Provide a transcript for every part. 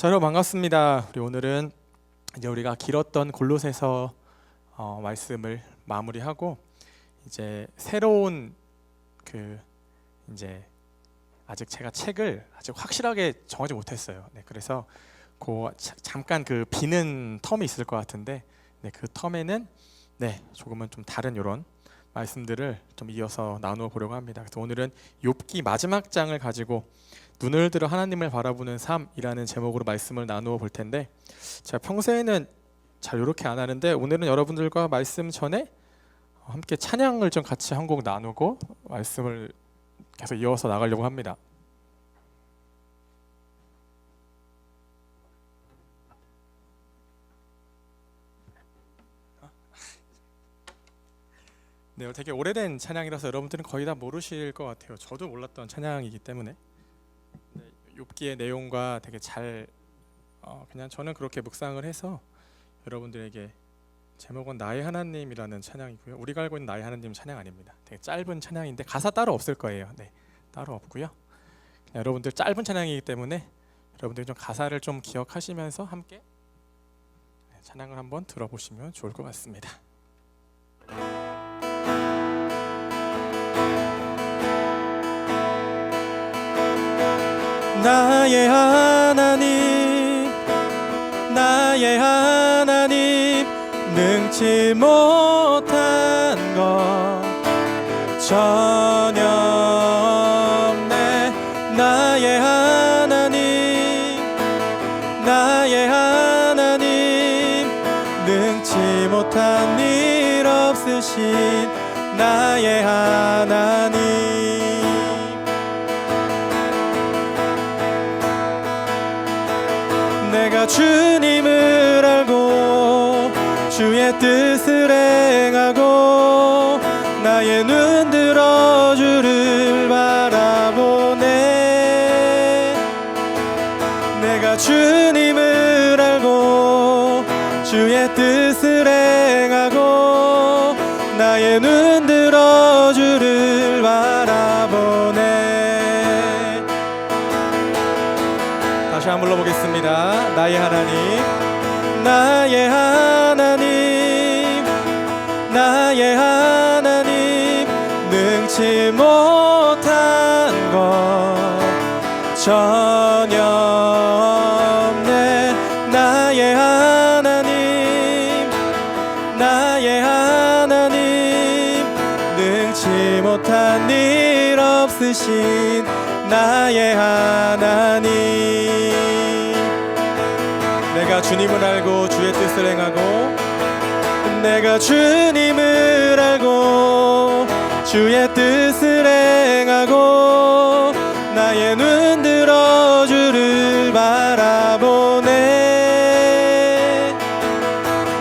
자, 여러분 반갑습니다. 우리 오늘은 이제 우리가 길었던 골로새서 말씀을 마무리하고 이제 새로운 이제 아직 제가 책을 아직 확실하게 정하지 못했어요. 그래서 잠깐 비는 텀이 있을 것 같은데, 그 텀에는 조금은 좀 다른 이런 말씀들을 좀 이어서 나누어 보려고 합니다. 그래서 오늘은 욥기 마지막 장을 가지고 눈을 들어 하나님을 바라보는 삶이라는 제목으로 말씀을 나누어 볼 텐데, 제가 평소에는 잘 이렇게 안 하는데 오늘은 여러분들과 말씀 전에 함께 찬양을 좀 같이 한 곡 나누고 말씀을 계속 이어서 나가려고 합니다. 네, 되게 오래된 찬양이라서 여러분들은 거의 다 모르실 것 같아요. 저도 몰랐던 찬양이기 때문에 욥기의 내용과 되게 잘 그냥 저는 그렇게 묵상을 해서 여러분들에게, 제목은 나의 하나님이라는 찬양이고요. 우리가 알고 있는 나의 하나님 찬양 아닙니다. 되게 짧은 찬양인데 가사 따로 없을 거예요. 따로 없고요. 여러분들 짧은 찬양이기 때문에 여러분들 좀 가사를 좀 기억하시면서 함께 찬양을 한번 들어보시면 좋을 것 같습니다. 나의 하나님, 나의 하나님, 능치 못한 것 전혀 없네. 나의 하나님, 나의 하나님, 능치 못한 일 없으신 나의 하나님. 내가 주님을 알고 주의 뜻을 행하고 나의 눈 들어 주를 바라보네. 내가 주님을 알고 주의 뜻을 행하고 나의 눈 들어 주를 바라보네. 다시 한번 불러보겠습니다. 나의 하나님, 나의 하나님, 나의 하나님, 능치 못한 것 전혀 없네. 나의 하나님, 나의 하나님, 능치 못한 일 없으신 나의 하나님. 내가 주님을 알고 주의 뜻을 행하고, 내가 주님을 알고 주의 뜻을 행하고 나의 눈 들어 주를 바라보네.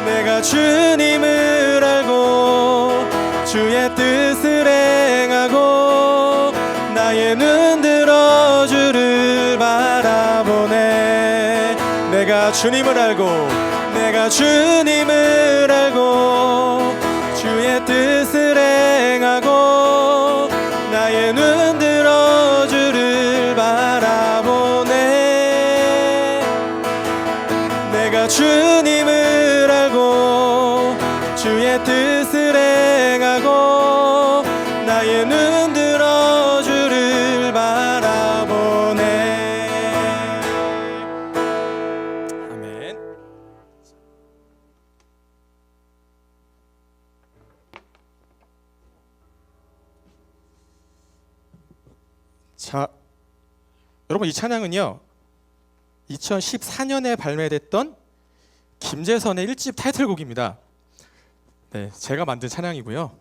내가 주님을 알고 주의 뜻을 행하고 나의 눈 들어 주를 바라보네. 내가 주님을 알고, 내가 주님을 알고 주의 뜻을 행하고 나의 눈 들어 주를 바라보네. 내가 주님을 알고 주의 뜻을 행하고 나의 눈 들어 주를 바라보네. 아멘. 자, 여러분, 이 찬양은요 2014년에 발매됐던 김재선의 1집 타이틀곡입니다. 제가 만든 찬양이고요.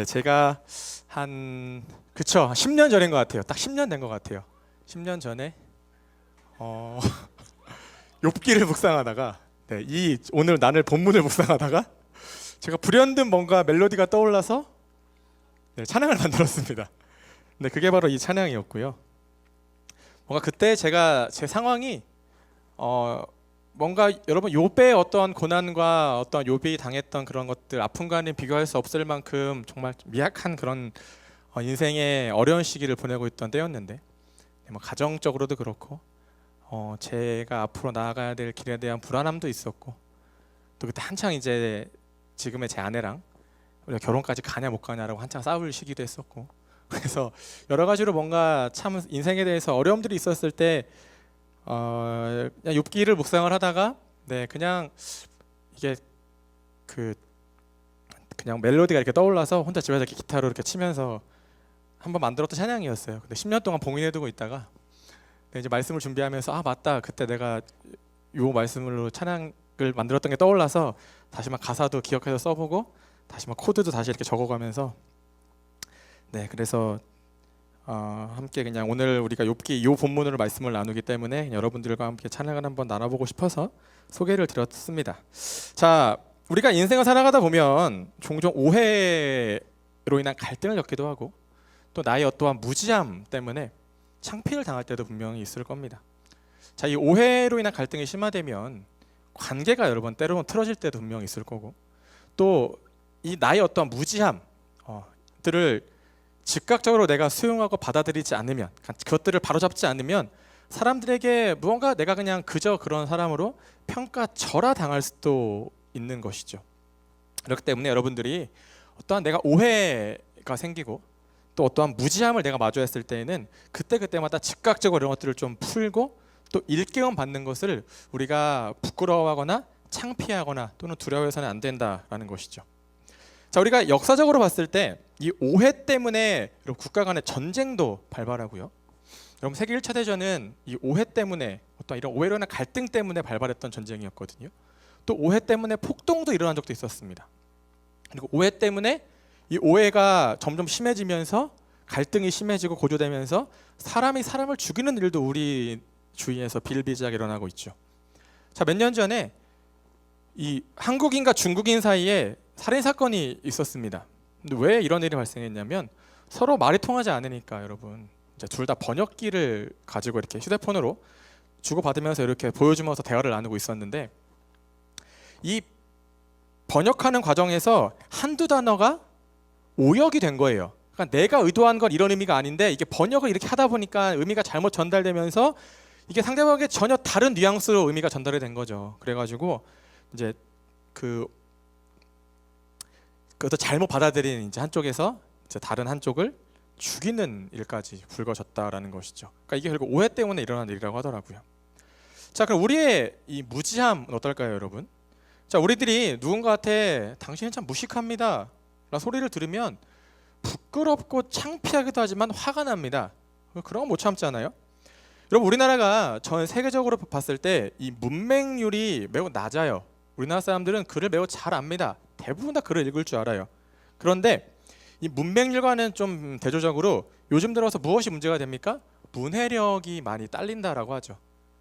제가 한 10년 전인 것 같아요. 딱 10년 된 것 같아요. 10년 전에 욥기를 묵상하다가 오늘 나눌 본문을 묵상하다가 제가 불현듯 뭔가 멜로디가 떠올라서 찬양을 만들었습니다. 그게 바로 이 찬양이었고요. 뭔가 그때 제 상황이 뭔가 여러분 욥의 어떤 고난과 어떤 욥이 당했던 그런 것들, 아픔과는 비교할 수 없을 만큼 정말 미약한 그런 인생의 어려운 시기를 보내고 있던 때였는데, 뭐 가정적으로도 그렇고 제가 앞으로 나아가야 될 길에 대한 불안함도 있었고, 또 그때 한창 이제 지금의 제 아내랑 우리가 결혼까지 가냐 못 가냐라고 한창 싸울 시기도 했었고, 그래서 여러 가지로 뭔가 참 인생에 대해서 어려움들이 있었을 때 그냥 욥기를 묵상을 하다가 그냥 이게 그냥 멜로디가 이렇게 떠올라서 혼자 집에서 이렇게 기타로 이렇게 치면서 한번 만들었던 찬양이었어요. 근데 10년 동안 봉인해두고 있다가 이제 말씀을 준비하면서 맞다, 그때 내가 요 말씀으로 찬양을 만들었던 게 떠올라서 다시 막 가사도 기억해서 써보고 다시 막 코드도 다시 이렇게 적어가면서 그래서 함께 그냥 오늘 우리가 욥기 요 본문으로 말씀을 나누기 때문에 여러분들과 함께 찬양을 한번 나눠보고 싶어서 소개를 드렸습니다. 자, 우리가 인생을 살아가다 보면 종종 오해로 인한 갈등을 겪기도 하고, 또 나의 어떠한 무지함 때문에 창피를 당할 때도 분명히 있을 겁니다. 자, 이 오해로 인한 갈등이 심화되면 관계가 여러 번 때로는 틀어질 때도 분명히 있을 거고, 또 이 나의 어떠한 무지함들을 즉각적으로 내가 수용하고 받아들이지 않으면, 그것들을 바로잡지 않으면 사람들에게 무언가 내가 그냥 그저 그런 사람으로 평가절하 당할 수도 있는 것이죠. 그렇기 때문에 여러분들이 어떠한 내가 오해가 생기고 또 어떠한 무지함을 내가 마주했을 때에는 그때마다 즉각적으로 이런 것들을 좀 풀고 또 일깨움 받는 것을 우리가 부끄러워하거나 창피하거나 또는 두려워해서는 안 된다라는 것이죠. 자, 우리가 역사적으로 봤을 때 이 오해 때문에 국가 간의 전쟁도 발발하고요. 여러분, 세계 1차 대전은 이 오해 때문에 어떤 이런 오해로 인한 갈등 때문에 발발했던 전쟁이었거든요. 또 오해 때문에 폭동도 일어난 적도 있었습니다. 그리고 오해 때문에 이 오해가 점점 심해지면서 갈등이 심해지고 고조되면서 사람이 사람을 죽이는 일도 우리 주위에서 비일비재하게 일어나고 있죠. 자, 몇 년 전에 이 한국인과 중국인 사이에 살인 사건이 있었습니다. 근데 왜 이런 일이 발생했냐면 서로 말이 통하지 않으니까 여러분, 이제 둘 다 번역기를 가지고 이렇게 휴대폰으로 주고받으면서 이렇게 보여주면서 대화를 나누고 있었는데, 이 번역하는 과정에서 한두 단어가 오역이 된 거예요. 그러니까 내가 의도한 건 이런 의미가 아닌데 이게 번역을 이렇게 하다 보니까 의미가 잘못 전달되면서 이게 상대방에게 전혀 다른 뉘앙스로 의미가 전달이 된 거죠. 그래가지고 이제 그것도 잘못 받아들인 이제 한쪽에서 이제 다른 한쪽을 죽이는 일까지 불거졌다라는 것이죠. 그러니까 이게 결국 오해 때문에 일어난 일이라고 하더라고요. 자, 그럼 우리의 이 무지함은 어떨까요, 여러분? 자, 우리들이 누군가한테 당신은 참 무식합니다 라는 소리를 들으면 부끄럽고 창피하기도 하지만 화가 납니다. 그런 거 못 참잖아요. 여러분, 우리나라가 전 세계적으로 봤을 때 이 문맹률이 매우 낮아요. 우리나라 사람들은 글을 매우 잘 압니다. 대부분 다 글을 읽을 줄 알아요. 그런데 이 문맹률과는 좀 대조적으로 요즘 들어서 무엇이 문제가 됩니까? 문해력이 많이 딸린다라고 하죠.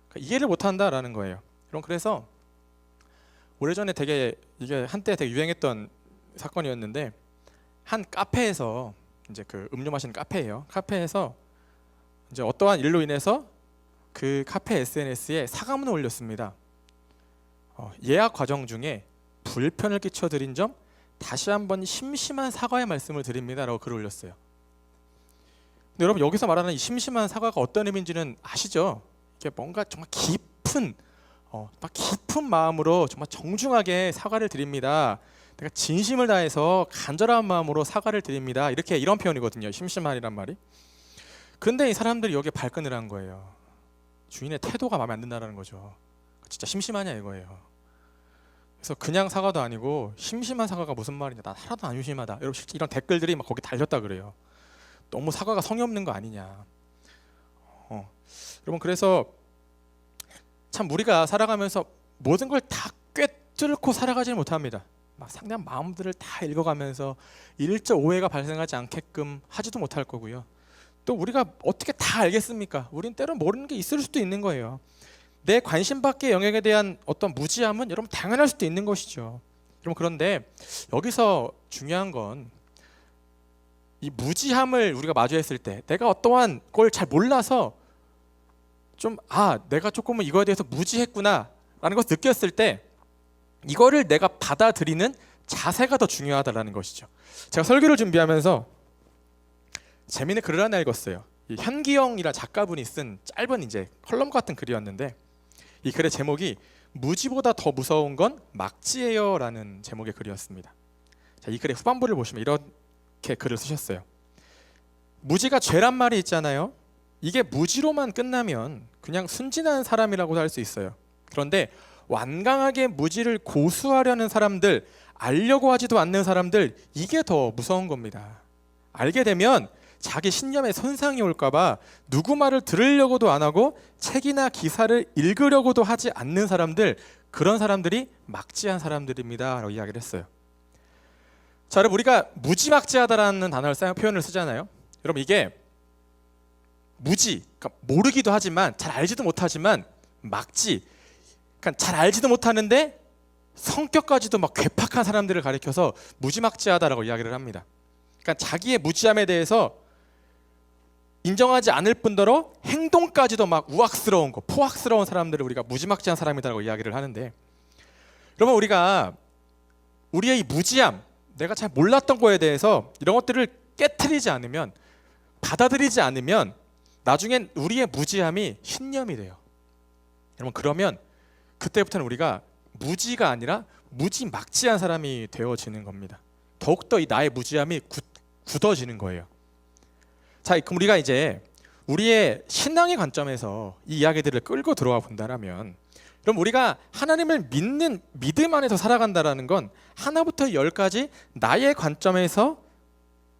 그러니까 이해를 못한다라는 거예요. 그래서 오래전에 이게 한때 되게 유행했던 사건이었는데, 한 카페에서 이제 그 음료 마시는 카페예요. 카페에서 이제 어떠한 일로 인해서 그 카페 SNS에 사과문을 올렸습니다. 예약 과정 중에 불편을 끼쳐드린 점 다시 한번 심심한 사과의 말씀을 드립니다라고 글을 올렸어요. 근데 여러분, 여기서 말하는 이 심심한 사과가 어떤 의미인지는 아시죠? 이게 뭔가 정말 깊은 마음으로 정말 정중하게 사과를 드립니다. 내가 진심을 다해서 간절한 마음으로 사과를 드립니다. 이런 표현이거든요. 심심한이란 말이. 근데 이 사람들이 여기에 발끈을 한 거예요. 주인의 태도가 마음에 안 든다는 거죠. 진짜 심심하냐 이거예요. 그래서 그냥 사과도 아니고 심심한 사과가 무슨 말이냐, 난 하나도 안 심심하다. 여러분, 실제 이런 댓글들이 막 거기 달렸다 그래요. 너무 사과가 성의 없는 거 아니냐. 여러분, 그래서 참 우리가 살아가면서 모든 걸 다 꿰뚫고 살아가지는 못합니다. 막 상대방 마음들을 다 읽어가면서 일적 오해가 발생하지 않게끔 하지도 못할 거고요. 또 우리가 어떻게 다 알겠습니까? 우린 때론 모르는 게 있을 수도 있는 거예요. 내 관심 밖의 영역에 대한 어떤 무지함은 여러분 당연할 수도 있는 것이죠. 여러분, 그런데 여기서 중요한 건 이 무지함을 우리가 마주했을 때 내가 어떠한 걸 잘 몰라서 내가 조금은 이거에 대해서 무지했구나 라는 것을 느꼈을 때 이거를 내가 받아들이는 자세가 더 중요하다는 것이죠. 제가 설교를 준비하면서 재미있는 글을 하나 읽었어요. 이 현기영이라 작가분이 쓴 짧은 이제 컬럼 같은 글이었는데, 이 글의 제목이 무지보다 더 무서운 건 막지예요라는 제목의 글이었습니다. 자, 이 글의 후반부를 보시면 이렇게 글을 쓰셨어요. 무지가 죄란 말이 있잖아요. 이게 무지로만 끝나면 그냥 순진한 사람이라고 할 수 있어요. 그런데 완강하게 무지를 고수하려는 사람들, 알려고 하지도 않는 사람들, 이게 더 무서운 겁니다. 알게 되면 자기 신념에 손상이 올까봐 누구 말을 들으려고도 안 하고 책이나 기사를 읽으려고도 하지 않는 사람들, 그런 사람들이 막지한 사람들입니다 라고 이야기를 했어요. 자, 여러분, 우리가 무지막지하다라는 단어를 표현을 쓰잖아요. 여러분, 이게 무지, 그러니까 모르기도 하지만 잘 알지도 못하지만 막지, 그러니까 잘 알지도 못하는데 성격까지도 막 괴팍한 사람들을 가리켜서 무지막지하다라고 이야기를 합니다. 그러니까 자기의 무지함에 대해서 인정하지 않을 뿐더러 행동까지도 막 우악스러운 거, 포악스러운 사람들을 우리가 무지막지한 사람이라고 이야기를 하는데, 여러분, 우리가 우리의 이 무지함, 내가 잘 몰랐던 거에 대해서 이런 것들을 깨트리지 않으면, 받아들이지 않으면 나중엔 우리의 무지함이 신념이 돼요. 여러분, 그러면 그때부터는 우리가 무지가 아니라 무지막지한 사람이 되어지는 겁니다. 더욱더 이 나의 무지함이 굳어지는 거예요. 자, 그럼 우리가 이제 우리의 신앙의 관점에서 이 이야기들을 끌고 들어와 본다면, 그럼 우리가 하나님을 믿는 믿음 안에서 살아간다라는 건 하나부터 열까지 나의 관점에서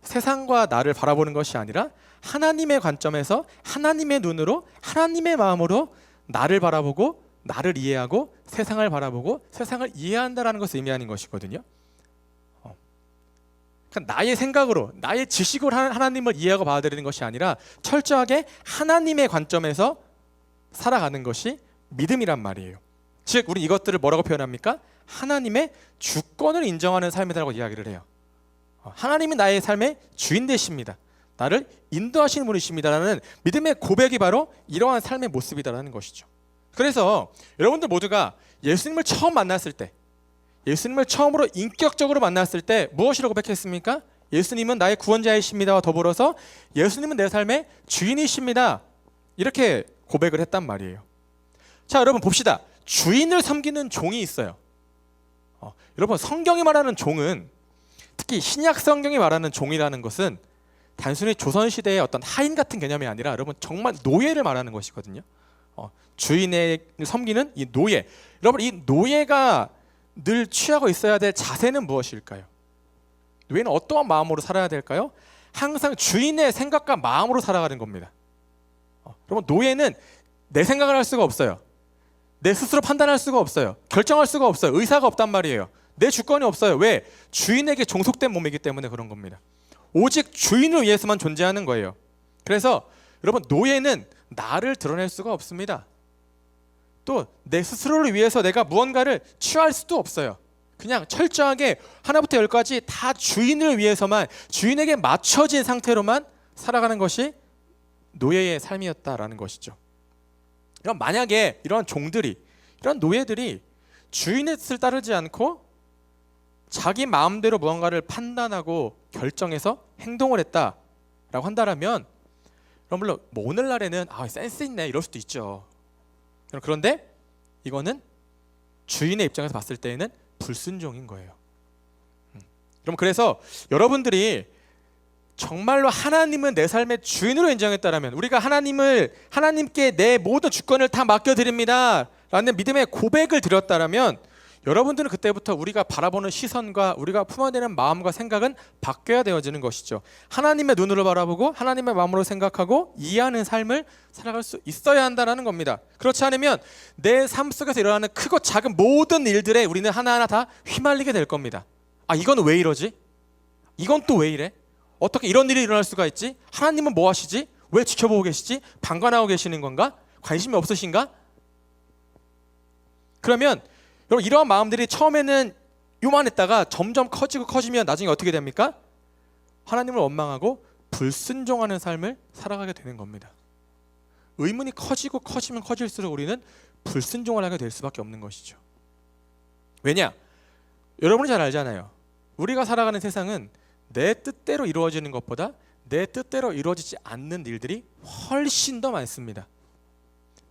세상과 나를 바라보는 것이 아니라 하나님의 관점에서 하나님의 눈으로 하나님의 마음으로 나를 바라보고 나를 이해하고 세상을 바라보고 세상을 이해한다라는 것을 의미하는 것이거든요. 그러니까 나의 생각으로 나의 지식으로 하나님을 이해하고 받아들이는 것이 아니라 철저하게 하나님의 관점에서 살아가는 것이 믿음이란 말이에요. 즉, 우리 이것들을 뭐라고 표현합니까? 하나님의 주권을 인정하는 삶이라고 이야기를 해요. 하나님이 나의 삶의 주인 되십니다. 나를 인도하시는 분이십니다라는 믿음의 고백이 바로 이러한 삶의 모습이다라는 것이죠. 그래서 여러분들 모두가 예수님을 처음 만났을 때, 예수님을 처음으로 인격적으로 만났을 때 무엇이라고 고백했습니까? 예수님은 나의 구원자이십니다와 더불어서 예수님은 내 삶의 주인이십니다, 이렇게 고백을 했단 말이에요. 자, 여러분 봅시다. 주인을 섬기는 종이 있어요. 여러분, 성경이 말하는 종은, 특히 신약 성경이 말하는 종이라는 것은 단순히 조선시대의 어떤 하인 같은 개념이 아니라 여러분 정말 노예를 말하는 것이거든요. 주인을 섬기는 이 노예, 여러분, 이 노예가 늘 취하고 있어야 될 자세는 무엇일까요? 노예는 어떠한 마음으로 살아야 될까요? 항상 주인의 생각과 마음으로 살아가는 겁니다. 여러분, 노예는 내 생각을 할 수가 없어요. 내 스스로 판단할 수가 없어요. 결정할 수가 없어요. 의사가 없단 말이에요. 내 주권이 없어요. 왜? 주인에게 종속된 몸이기 때문에 그런 겁니다. 오직 주인을 위해서만 존재하는 거예요. 그래서 여러분, 노예는 나를 드러낼 수가 없습니다. 또 내 스스로를 위해서 내가 무언가를 취할 수도 없어요. 그냥 철저하게 하나부터 열까지 다 주인을 위해서만, 주인에게 맞춰진 상태로만 살아가는 것이 노예의 삶이었다라는 것이죠. 그럼 만약에 이러한 종들이, 이런 노예들이 주인의 뜻을 따르지 않고 자기 마음대로 무언가를 판단하고 결정해서 행동을 했다라고 한다면, 물론 뭐 오늘날에는 센스 있네 이럴 수도 있죠. 그런데 이거는 주인의 입장에서 봤을 때에는 불순종인 거예요. 그럼 그래서 여러분들이 정말로 하나님은 내 삶의 주인으로 인정했다라면, 우리가 하나님께 내 모든 주권을 다 맡겨드립니다 라는 믿음의 고백을 드렸다라면, 여러분들은 그때부터 우리가 바라보는 시선과 우리가 품어내는 마음과 생각은 바뀌어야 되어지는 것이죠. 하나님의 눈으로 바라보고 하나님의 마음으로 생각하고 이해하는 삶을 살아갈 수 있어야 한다는 겁니다. 그렇지 않으면 내 삶 속에서 일어나는 크고 작은 모든 일들에 우리는 하나하나 다 휘말리게 될 겁니다. 이건 왜 이러지? 이건 또 왜 이래? 어떻게 이런 일이 일어날 수가 있지? 하나님은 뭐 하시지? 왜 지켜보고 계시지? 방관하고 계시는 건가? 관심이 없으신가? 그러면 여러분, 이러한 마음들이 처음에는 요만했다가 점점 커지면 나중에 어떻게 됩니까? 하나님을 원망하고 불순종하는 삶을 살아가게 되는 겁니다. 의문이 커지면 커질수록 우리는 불순종을 하게 될 수밖에 없는 것이죠. 왜냐? 여러분이 잘 알잖아요. 우리가 살아가는 세상은 내 뜻대로 이루어지는 것보다 내 뜻대로 이루어지지 않는 일들이 훨씬 더 많습니다.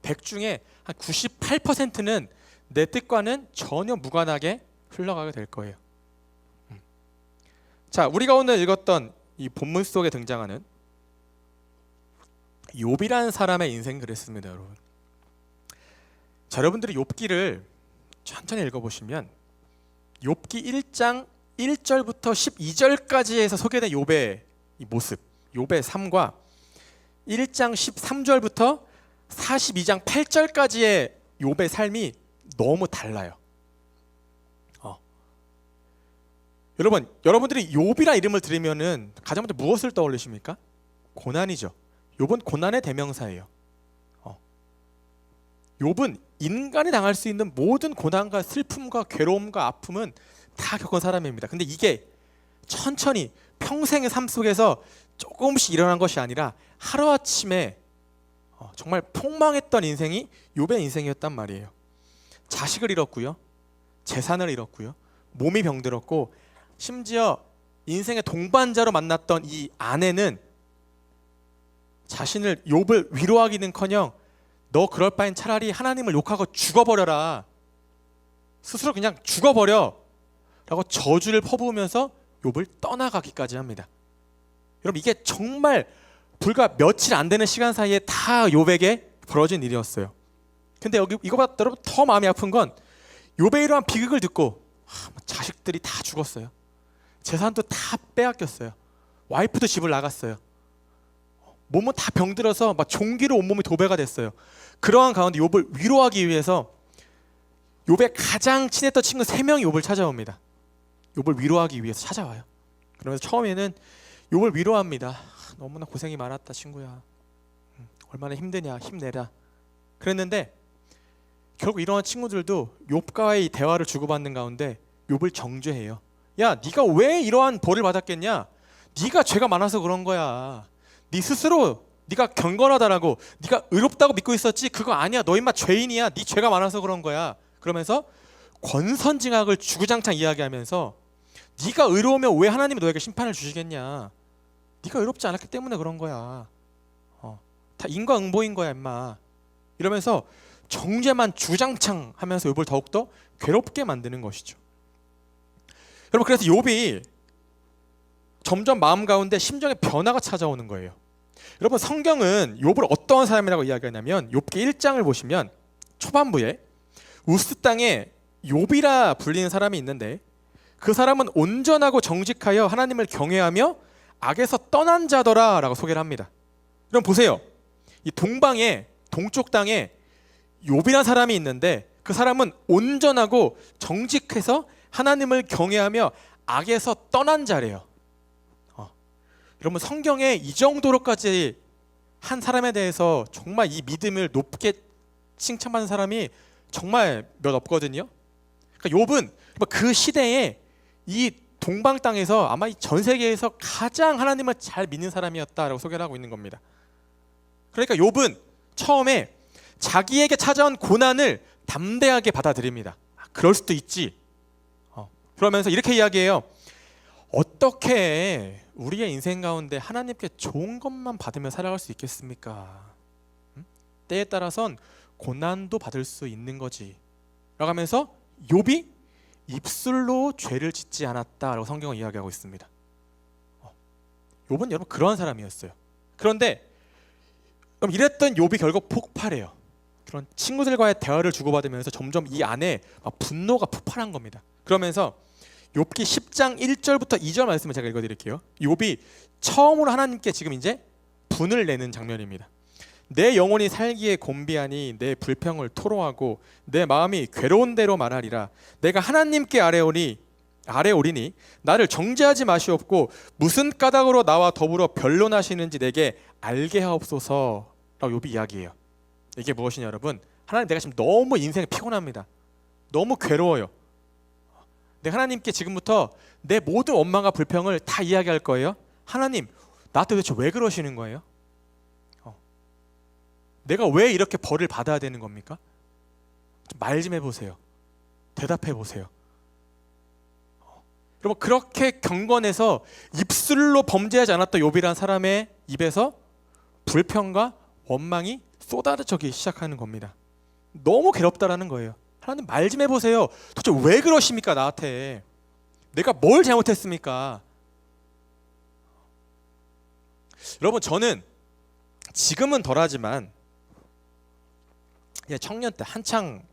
100 중에 한 98%는 내 뜻과는 전혀 무관하게 흘러가게 될 거예요. 자, 우리가 오늘 읽었던 이 본문 속에 등장하는 욥이라는 사람의 인생이 그랬습니다, 여러분. 자, 여러분들이 욥기를 천천히 읽어보시면 욥기 1장 1절부터 12절까지에서 소개된 욥의 이 모습, 욥의 삶과 1장 13절부터 42장 8절까지의 욥의 삶이 너무 달라요. 여러분들이 욥이라 이름을 들으면은 가장 먼저 무엇을 떠올리십니까? 고난이죠. 욥은 고난의 대명사예요. 욥은 인간이 당할 수 있는 모든 고난과 슬픔과 괴로움과 아픔은 다 겪은 사람입니다. 근데 이게 천천히 평생의 삶 속에서 조금씩 일어난 것이 아니라 하루아침에 정말 폭망했던 인생이 욥의 인생이었단 말이에요. 자식을 잃었고요, 재산을 잃었고요, 몸이 병들었고, 심지어 인생의 동반자로 만났던 이 아내는 자신을 욥을 위로하기는커녕 너 그럴 바엔 차라리 하나님을 욕하고 죽어버려라, 스스로 그냥 죽어버려 라고 저주를 퍼부으면서 욥을 떠나가기까지 합니다. 여러분, 이게 정말 불과 며칠 안 되는 시간 사이에 다 욥에게 벌어진 일이었어요. 근데 여기 이거보다 여러분 더 마음이 아픈 건 욥의 이러한 비극을 듣고 자식들이 다 죽었어요. 재산도 다 빼앗겼어요. 와이프도 집을 나갔어요. 몸은 다 병들어서 막 종기로 온몸이 도배가 됐어요. 그러한 가운데 욥을 위로하기 위해서 욥의 가장 친했던 친구 3명이 욥을 찾아옵니다. 욥을 위로하기 위해서 찾아와요. 그러면서 처음에는 욥을 위로합니다. 너무나 고생이 많았다 친구야, 얼마나 힘드냐, 힘내라. 그랬는데 결국 이러한 친구들도 욥과의 대화를 주고받는 가운데 욥을 정죄해요. 야, 네가 왜 이러한 벌을 받았겠냐? 네가 죄가 많아서 그런 거야. 네 스스로 네가 경건하다라고, 네가 의롭다고 믿고 있었지, 그거 아니야. 너 인마 죄인이야. 네 죄가 많아서 그런 거야. 그러면서 권선징악을 주구장창 이야기하면서 네가 의로우면 왜 하나님이 너에게 심판을 주시겠냐? 네가 의롭지 않았기 때문에 그런 거야. 다 인과응보인 거야 임마. 이러면서 정죄만 주장창 하면서 욥을 더욱더 괴롭게 만드는 것이죠. 여러분, 그래서 욥이 점점 마음 가운데 심정의 변화가 찾아오는 거예요. 여러분, 성경은 욥을 어떤 사람이라고 이야기하냐면 욥기 1장을 보시면 초반부에 우스 땅에 욥이라 불리는 사람이 있는데 그 사람은 온전하고 정직하여 하나님을 경외하며 악에서 떠난 자더라 라고 소개를 합니다. 그럼 보세요. 이 동쪽 땅에 욥이라는 사람이 있는데 그 사람은 온전하고 정직해서 하나님을 경외하며 악에서 떠난 자래요. 여러분, 성경에 이 정도로까지 한 사람에 대해서 정말 이 믿음을 높게 칭찬받는 사람이 정말 몇 없거든요. 그러니까 욥은 그 시대에 이 동방 땅에서 아마 전 세계에서 가장 하나님을 잘 믿는 사람이었다라고 소개를 하고 있는 겁니다. 그러니까 욥은 처음에 자기에게 찾아온 고난을 담대하게 받아들입니다. 그럴 수도 있지. 그러면서 이렇게 이야기해요. 어떻게 우리의 인생 가운데 하나님께 좋은 것만 받으며 살아갈 수 있겠습니까? 때에 따라선 고난도 받을 수 있는 거지 라고 하면서 욥이 입술로 죄를 짓지 않았다라고 성경은 이야기하고 있습니다. 욥은 여러분 그런 사람이었어요. 그런데 이랬던 욥이 결국 폭발해요. 그런 친구들과의 대화를 주고받으면서 점점 이 안에 분노가 폭발한 겁니다. 그러면서 욥기 10장 1절부터 2절 말씀을 제가 읽어드릴게요. 욥이 처음으로 하나님께 지금 이제 분을 내는 장면입니다. 내 영혼이 살기에 곤비하니 내 불평을 토로하고 내 마음이 괴로운 대로 말하리라. 내가 하나님께 아뢰오리니 나를 정죄하지 마시옵고 무슨 까닭으로 나와 더불어 변론하시는지 내게 알게 하옵소서 라고 욥이 이야기해요. 이게 무엇이냐 여러분, 하나님, 내가 지금 너무 인생이 피곤합니다. 너무 괴로워요. 내가 하나님께 지금부터 내 모든 원망과 불평을 다 이야기할 거예요. 하나님, 나한테 도대체 왜 그러시는 거예요? 내가 왜 이렇게 벌을 받아야 되는 겁니까? 말 좀 해보세요. 대답해 보세요. 여러분 그렇게 경건해서 입술로 범죄하지 않았던 욥이란 사람의 입에서 불평과 원망이 쏟아지기 시작하는 겁니다. 너무 괴롭다라는 거예요. 하나님 말 좀 해보세요. 도대체 왜 그러십니까 나한테? 내가 뭘 잘못했습니까? 여러분 저는 지금은 덜하지만 청년 때 한창,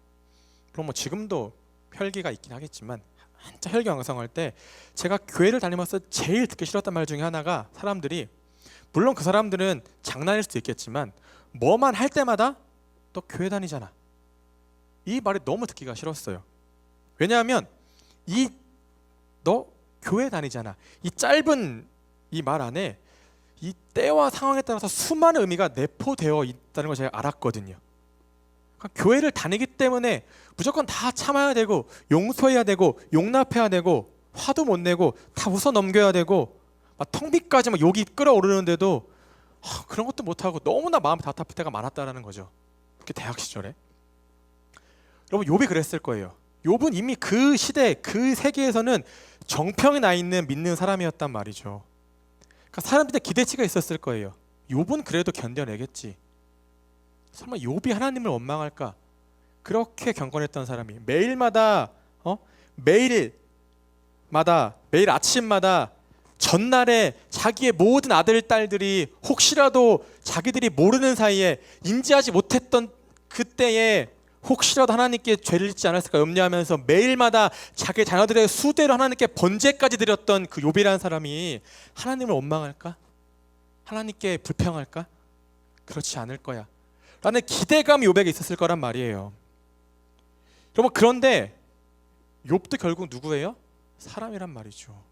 그럼 뭐 지금도 혈기가 있긴 하겠지만 한창 혈기왕성할 때 제가 교회를 다니면서 제일 듣기 싫었던 말 중에 하나가, 사람들이 물론 그 사람들은 장난일 수도 있겠지만 뭐만 할 때마다 너 교회 다니잖아, 이 말이 너무 듣기가 싫었어요. 왜냐하면 너 교회 다니잖아, 이 짧은 이 말 안에 이 때와 상황에 따라서 수많은 의미가 내포되어 있다는 걸 제가 알았거든요. 그러니까 교회를 다니기 때문에 무조건 다 참아야 되고 용서해야 되고 용납해야 되고 화도 못 내고 다 웃어 넘겨야 되고 막 텅비까지 막 욕이 끓어오르는데도 그런 것도 못하고 너무나 마음이 답답할 때가 많았다는 거죠. 특히 대학 시절에. 여러분 욥이 그랬을 거예요. 욥은 이미 그 시대 그 세계에서는 정평이 나 있는 믿는 사람이었단 말이죠. 그러니까 사람들의 기대치가 있었을 거예요. 욥은 그래도 견뎌내겠지. 설마 욥이 하나님을 원망할까? 그렇게 경건했던 사람이 매일마다 매일 아침마다 전날에 자기의 모든 아들 딸들이 혹시라도 자기들이 모르는 사이에 인지하지 못했던 그때에 혹시라도 하나님께 죄를 짓지 않았을까 염려하면서 매일마다 자기 자녀들의 수대로 하나님께 번제까지 드렸던 그 욥이라는 사람이 하나님을 원망할까? 하나님께 불평할까? 그렇지 않을 거야 라는 기대감이 욥에게 있었을 거란 말이에요. 여러분 그런데 욥도 결국 누구예요? 사람이란 말이죠.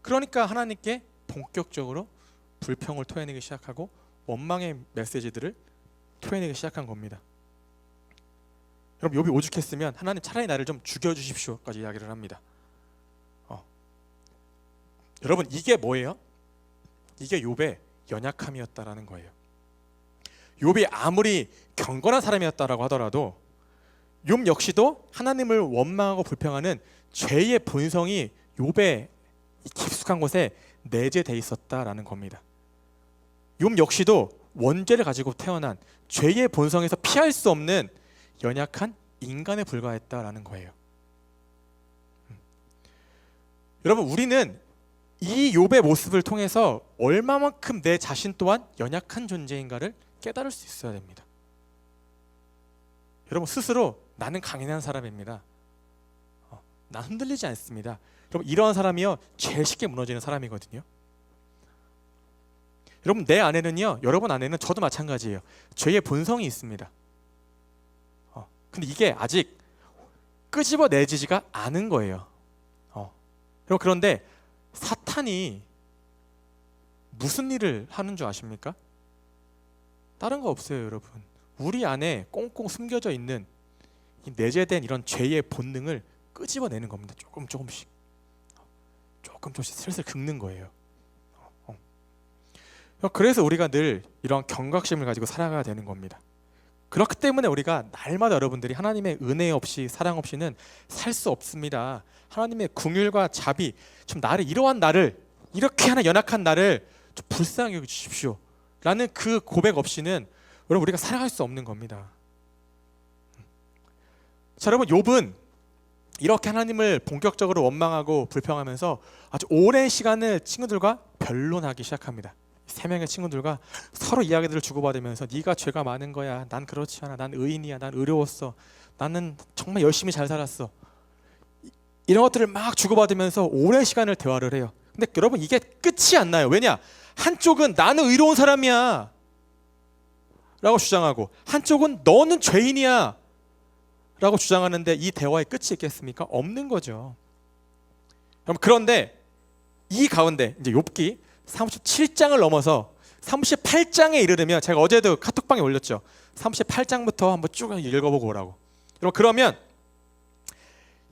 그러니까 하나님께 본격적으로 불평을 토해내기 시작하고 원망의 메시지들을 토해내기 시작한 겁니다. 여러분 욥이 오죽했으면 하나님 차라리 나를 좀 죽여주십시오까지 이야기를 합니다. 여러분 이게 뭐예요? 이게 욥의 연약함이었다라는 거예요. 욥이 아무리 경건한 사람이었다라고 하더라도 욥 역시도 하나님을 원망하고 불평하는 죄의 본성이 욥의 깊숙한 곳에 내재돼 있었다라는 겁니다. 욥 역시도 원죄를 가지고 태어난 죄의 본성에서 피할 수 없는 연약한 인간에 불과했다라는 거예요. 여러분 우리는 이 욥의 모습을 통해서 얼마만큼 내 자신 또한 연약한 존재인가를 깨달을 수 있어야 됩니다. 여러분 스스로 나는 강인한 사람입니다. 난 흔들리지 않습니다. 여러분 이러한 사람이요 제일 쉽게 무너지는 사람이거든요. 여러분 내 안에는요, 여러분 안에는 저도 마찬가지예요. 죄의 본성이 있습니다. 근데 이게 아직 끄집어내지지가 않은 거예요. 여러분 그런데 사탄이 무슨 일을 하는 줄 아십니까? 다른 거 없어요, 여러분. 우리 안에 꽁꽁 숨겨져 있는 이 내재된 이런 죄의 본능을 끄집어내는 겁니다. 조금씩 슬슬 긁는 거예요. 그래서 우리가 늘 이런 경각심을 가지고 살아가야 되는 겁니다. 그렇기 때문에 우리가 날마다 여러분들이 하나님의 은혜 없이 사랑 없이는 살 수 없습니다. 하나님의 긍휼과 자비, 좀 이러한 나를, 이렇게 하나 연약한 나를 좀 불쌍히 여겨주십시오 라는 그 고백 없이는 여러분 우리가 살아갈 수 없는 겁니다. 자, 여러분 욥은 이렇게 하나님을 본격적으로 원망하고 불평하면서 아주 오랜 시간을 친구들과 변론하기 시작합니다. 세 명의 친구들과 서로 이야기들을 주고받으면서 네가 죄가 많은 거야, 난 그렇지 않아, 난 의인이야, 난 의로웠어, 나는 정말 열심히 잘 살았어, 이런 것들을 막 주고받으면서 오랜 시간을 대화를 해요. 근데 여러분 이게 끝이 안 나요. 왜냐? 한쪽은 나는 의로운 사람이야 라고 주장하고 한쪽은 너는 죄인이야 라고 주장하는데 이 대화의 끝이 있겠습니까? 없는 거죠. 그런데 이 가운데 이제 욥기 37장을 넘어서 38장에 이르르면, 제가 어제도 카톡방에 올렸죠. 38장부터 한번 쭉 읽어보고 오라고. 그러면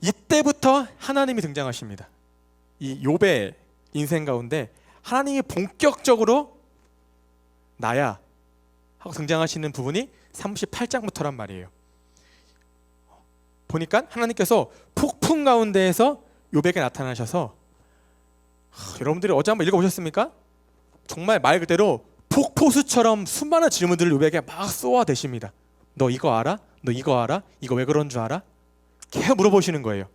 이때부터 하나님이 등장하십니다. 이 욥의 인생 가운데 하나님이 본격적으로 나야 하고 등장하시는 부분이 38장부터란 말이에요. 보니까 하나님께서 폭풍 가운데에서 욥에게 나타나셔서 여러분들이 어제 한번 읽어보셨습니까? 정말 말 그대로 폭포수처럼 수많은 질문들을 욥에게 막 쏘아대십니다. 너 이거 알아? 너 이거 알아? 이거 왜 그런 줄 알아? 계속 물어보시는 거예요.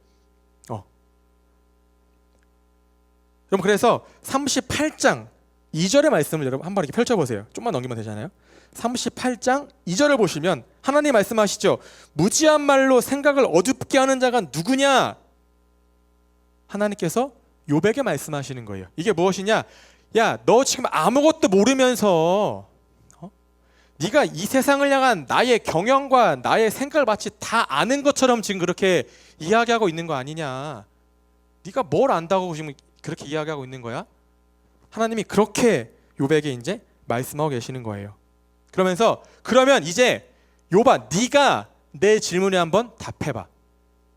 여러분, 그래서 38장 2절의 말씀을 여러분 한번 이렇게 펼쳐보세요. 좀만 넘기면 되잖아요. 38장 2절을 보시면 하나님 말씀하시죠. 무지한 말로 생각을 어둡게 하는 자가 누구냐? 하나님께서 욥에게 말씀하시는 거예요. 이게 무엇이냐? 야, 너 지금 아무것도 모르면서 네가 이 세상을 향한 나의 경영과 나의 생각을 마치 다 아는 것처럼 지금 그렇게 이야기하고 있는 거 아니냐? 네가 뭘 안다고 지금 그렇게 이야기하고 있는 거야? 하나님이 그렇게 욥에게 이제 말씀하고 계시는 거예요. 그러면서 그러면 이제 욥아, 네가 내 질문에 한번 답해봐.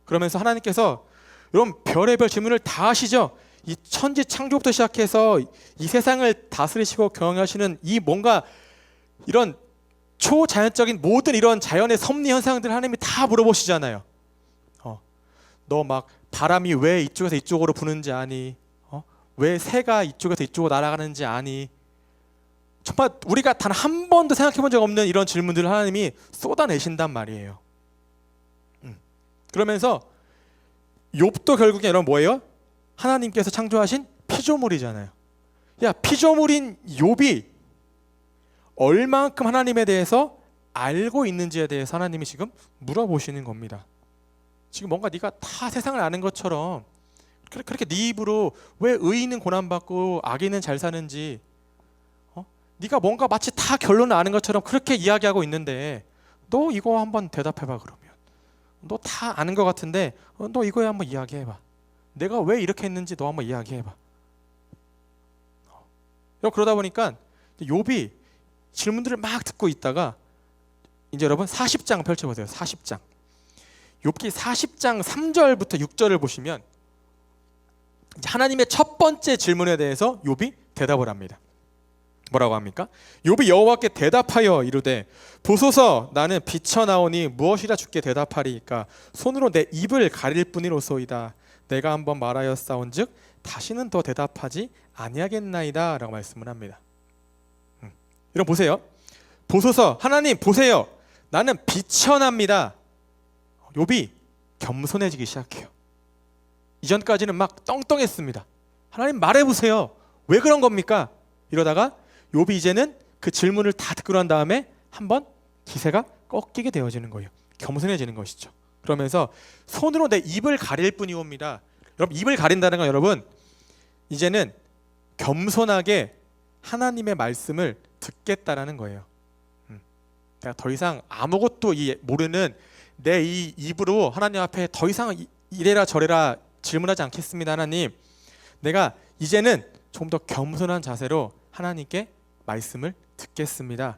그러면서 하나님께서 여러분 별의별 질문을 다 하시죠. 이 천지 창조부터 시작해서 이 세상을 다스리시고 경영하시는 이 뭔가 이런 초자연적인 모든 이런 자연의 섭리 현상들 하나님이 다 물어보시잖아요. 너 막 바람이 왜 이쪽에서 이쪽으로 부는지 아니? 왜 새가 이쪽에서 이쪽으로 날아가는지 아니? 정말 우리가 단 한 번도 생각해 본 적 없는 이런 질문들을 하나님이 쏟아내신단 말이에요. 그러면서 욥도 결국에 여러분 뭐예요? 하나님께서 창조하신 피조물이잖아요. 야, 피조물인 욥이 얼만큼 하나님에 대해서 알고 있는지에 대해서 하나님이 지금 물어보시는 겁니다. 지금 뭔가 네가 다 세상을 아는 것처럼 그렇게 네 입으로 왜 의인은 고난받고 악인은 잘 사는지 네가 뭔가 마치 다 결론을 아는 것처럼 그렇게 이야기하고 있는데 너 이거 한번 대답해봐. 그러면 너 다 아는 것 같은데 너 이거에 한번 이야기해봐. 내가 왜 이렇게 했는지 너 한번 이야기해봐. 그러다 보니까 욥이 질문들을 막 듣고 있다가 이제 여러분 40장 펼쳐보세요. 40장 욥기 40장 3절부터 6절을 보시면 하나님의 첫 번째 질문에 대해서 욥이 대답을 합니다. 뭐라고 합니까? 욥이 여호와께 대답하여 이르되 보소서, 나는 비쳐나오니 무엇이라 주께 대답하리이까? 손으로 내 입을 가릴 뿐이로소이다. 내가 한번 말하였사온즉 다시는 더 대답하지 아니하겠나이다 라고 말씀을 합니다. 여러분 보세요. 보소서, 하나님 보세요. 나는 비천합니다. 욥이 겸손해지기 시작해요. 이전까지는 막 떵떵했습니다. 하나님 말해보세요. 왜 그런 겁니까? 이러다가 욥이 이제는 그 질문을 다 듣고 난 다음에 한번 기세가 꺾이게 되어지는 거예요. 겸손해지는 것이죠. 그러면서 손으로 내 입을 가릴 뿐이옵니다. 여러분, 입을 가린다는 건 여러분 이제는 겸손하게 하나님의 말씀을 듣겠다라는 거예요. 내가 더 이상 아무것도 모르는 내 이 입으로 하나님 앞에 더 이상 이래라 저래라 질문하지 않겠습니다. 하나님, 내가 이제는 좀 더 겸손한 자세로 하나님께 말씀을 듣겠습니다.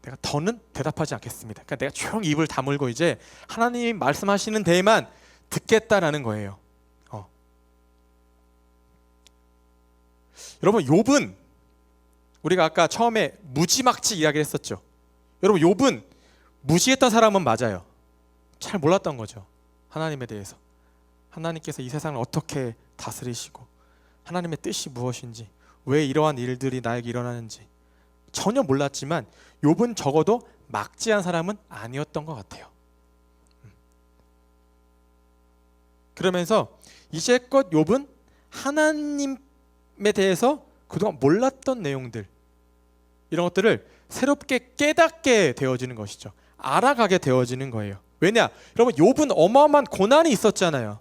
내가 더는 대답하지 않겠습니다. 그러니까 내가 조용히 입을 다물고 이제 하나님이 말씀하시는 데에만 듣겠다라는 거예요. 여러분, 욥은 우리가 아까 처음에 무지막지 이야기를 했었죠. 여러분, 욥은 무지했던 사람은 맞아요. 잘 몰랐던 거죠. 하나님에 대해서. 하나님께서 이 세상을 어떻게 다스리시고 하나님의 뜻이 무엇인지, 왜 이러한 일들이 나에게 일어나는지 전혀 몰랐지만 욥은 적어도 막지한 사람은 아니었던 것 같아요. 그러면서 이제껏 욥은 하나님에 대해서 그동안 몰랐던 내용들, 이런 것들을 새롭게 깨닫게 되어지는 것이죠. 알아가게 되어지는 거예요. 왜냐? 여러분, 욥은 어마어마한 고난이 있었잖아요.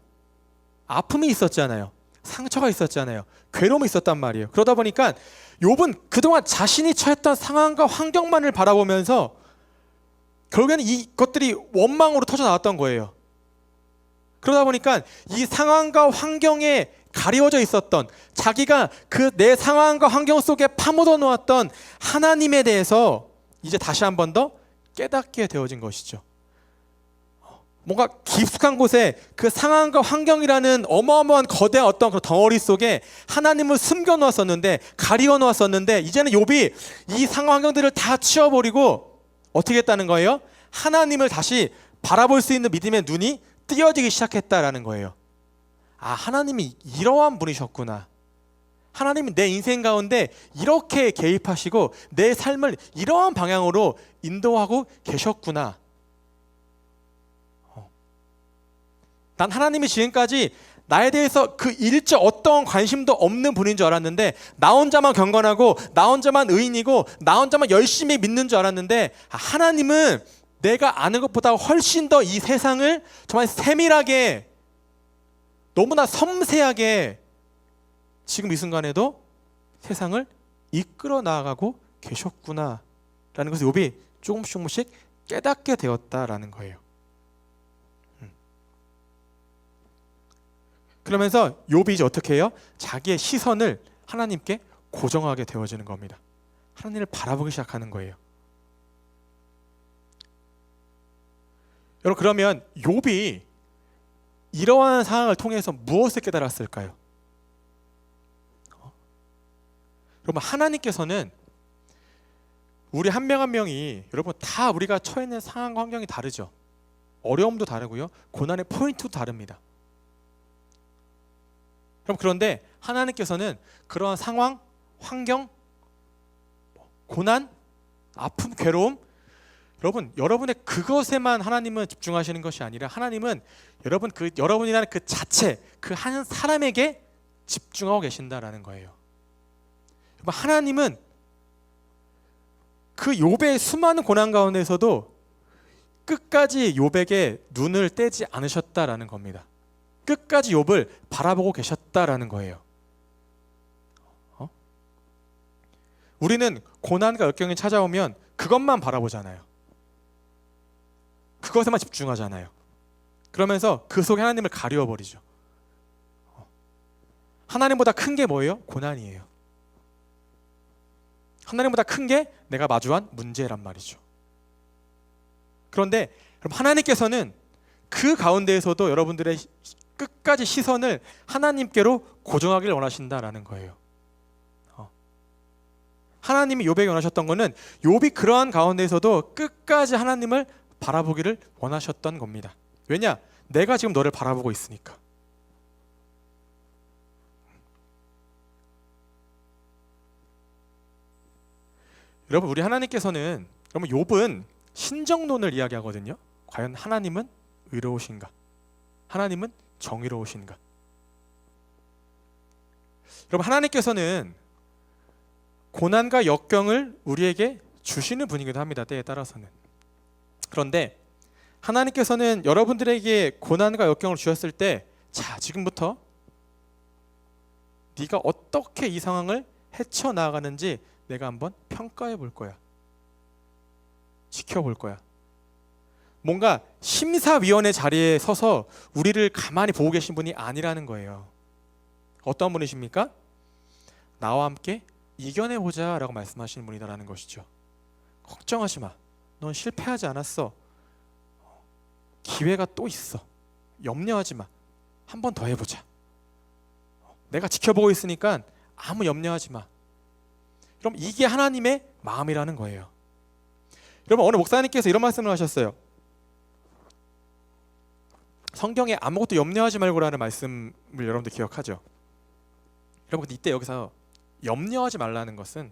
아픔이 있었잖아요. 상처가 있었잖아요. 괴로움이 있었단 말이에요. 그러다 보니까 욥은 그동안 자신이 처했던 상황과 환경만을 바라보면서 결국에는 이것들이 원망으로 터져 나왔던 거예요. 그러다 보니까 이 상황과 환경에 가리워져 있었던, 자기가 그 내 상황과 환경 속에 파묻어 놓았던 하나님에 대해서 이제 다시 한 번 더 깨닫게 되어진 것이죠. 뭔가 깊숙한 곳에 그 상황과 환경이라는 어마어마한 거대한 어떤 그 덩어리 속에 하나님을 숨겨 놓았었는데, 가리워 놓았었는데, 이제는 욥이 이 상황 환경들을 다 치워버리고 어떻게 했다는 거예요? 하나님을 다시 바라볼 수 있는 믿음의 눈이 띄어지기 시작했다라는 거예요. 하나님이 이러한 분이셨구나. 하나님이 내 인생 가운데 이렇게 개입하시고 내 삶을 이러한 방향으로 인도하고 계셨구나. 난 하나님이 지금까지 나에 대해서 그 일절 어떤 관심도 없는 분인 줄 알았는데, 나 혼자만 경건하고 나 혼자만 의인이고 나 혼자만 열심히 믿는 줄 알았는데, 하나님은 내가 아는 것보다 훨씬 더 이 세상을 정말 세밀하게, 너무나 섬세하게 지금 이 순간에도 세상을 이끌어 나가고 계셨구나 라는 것을 욥이 조금씩 깨닫게 되었다라는 거예요. 그러면서 욥이 이제 어떻게 해요? 자기의 시선을 하나님께 고정하게 되어지는 겁니다. 하나님을 바라보기 시작하는 거예요. 여러분, 그러면 욥이 이러한 상황을 통해서 무엇을 깨달았을까요? 여러분, 하나님께서는 우리 한 명 한 명이, 여러분, 다 우리가 처해 있는 상황과 환경이 다르죠. 어려움도 다르고요, 고난의 포인트도 다릅니다. 그런데 하나님께서는 그러한 상황, 환경, 고난, 아픔, 괴로움, 여러분의 그것에만 하나님은 집중하시는 것이 아니라 하나님은 여러분이라는 그 자체, 그 한 사람에게 집중하고 계신다라는 거예요. 하나님은 그 욥의 수많은 고난 가운데서도 끝까지 욥에게 눈을 떼지 않으셨다라는 겁니다. 끝까지 욥을 바라보고 계셨다라는 거예요. 우리는 고난과 역경이 찾아오면 그것만 바라보잖아요. 그것에만 집중하잖아요. 그러면서 그 속에 하나님을 가리워 버리죠. 하나님보다 큰 게 뭐예요? 고난이에요. 하나님보다 큰 게 내가 마주한 문제란 말이죠. 그런데 하나님께서는 그 가운데에서도 여러분들의 끝까지 시선을 하나님께로 고정하기를 원하신다라는 거예요. 하나님이 욥에게 원하셨던 것은 욥이 그러한 가운데에서도 끝까지 하나님을 바라보기를 원하셨던 겁니다. 왜냐? 내가 지금 너를 바라보고 있으니까. 여러분, 우리 하나님께서는, 여러분, 욥은 신정론을 이야기하거든요. 과연 하나님은 의로우신가? 하나님은 정의로우신가? 여러분, 하나님께서는 고난과 역경을 우리에게 주시는 분이기도 합니다. 때에 따라서는. 그런데 하나님께서는 여러분들에게 고난과 역경을 주셨을 때, 자, 지금부터 네가 어떻게 이 상황을 헤쳐나가는지 내가 한번 평가해 볼 거야. 지켜볼 거야. 뭔가 심사위원회 자리에 서서 우리를 가만히 보고 계신 분이 아니라는 거예요. 어떤 분이십니까? 나와 함께 이겨내보자 라고 말씀하시는 분이다라는 것이죠. 걱정하지 마. 넌 실패하지 않았어. 기회가 또 있어. 염려하지 마. 한 번 더 해보자. 내가 지켜보고 있으니까 아무 염려하지 마. 그럼 이게 하나님의 마음이라는 거예요. 여러분, 어느 목사님께서 이런 말씀을 하셨어요. 성경에 아무것도 염려하지 말고라는 말씀을 여러분들 기억하죠? 여러분, 이때 여기서 염려하지 말라는 것은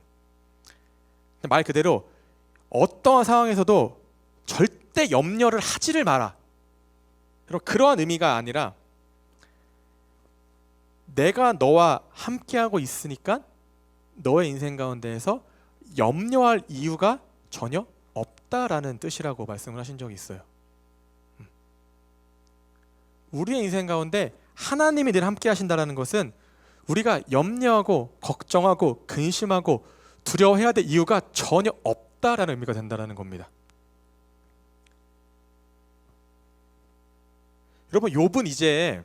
말 그대로 어떠한 상황에서도 절대 염려를 하지를 마라. 그러한 의미가 아니라 내가 너와 함께하고 있으니까 너의 인생 가운데에서 염려할 이유가 전혀 없다라는 뜻이라고 말씀을 하신 적이 있어요. 우리의 인생 가운데 하나님이 늘 함께 하신다는 것은 우리가 염려하고 걱정하고 근심하고 두려워해야 될 이유가 전혀 없다라는 의미가 된다는 겁니다. 여러분, 욥은 이제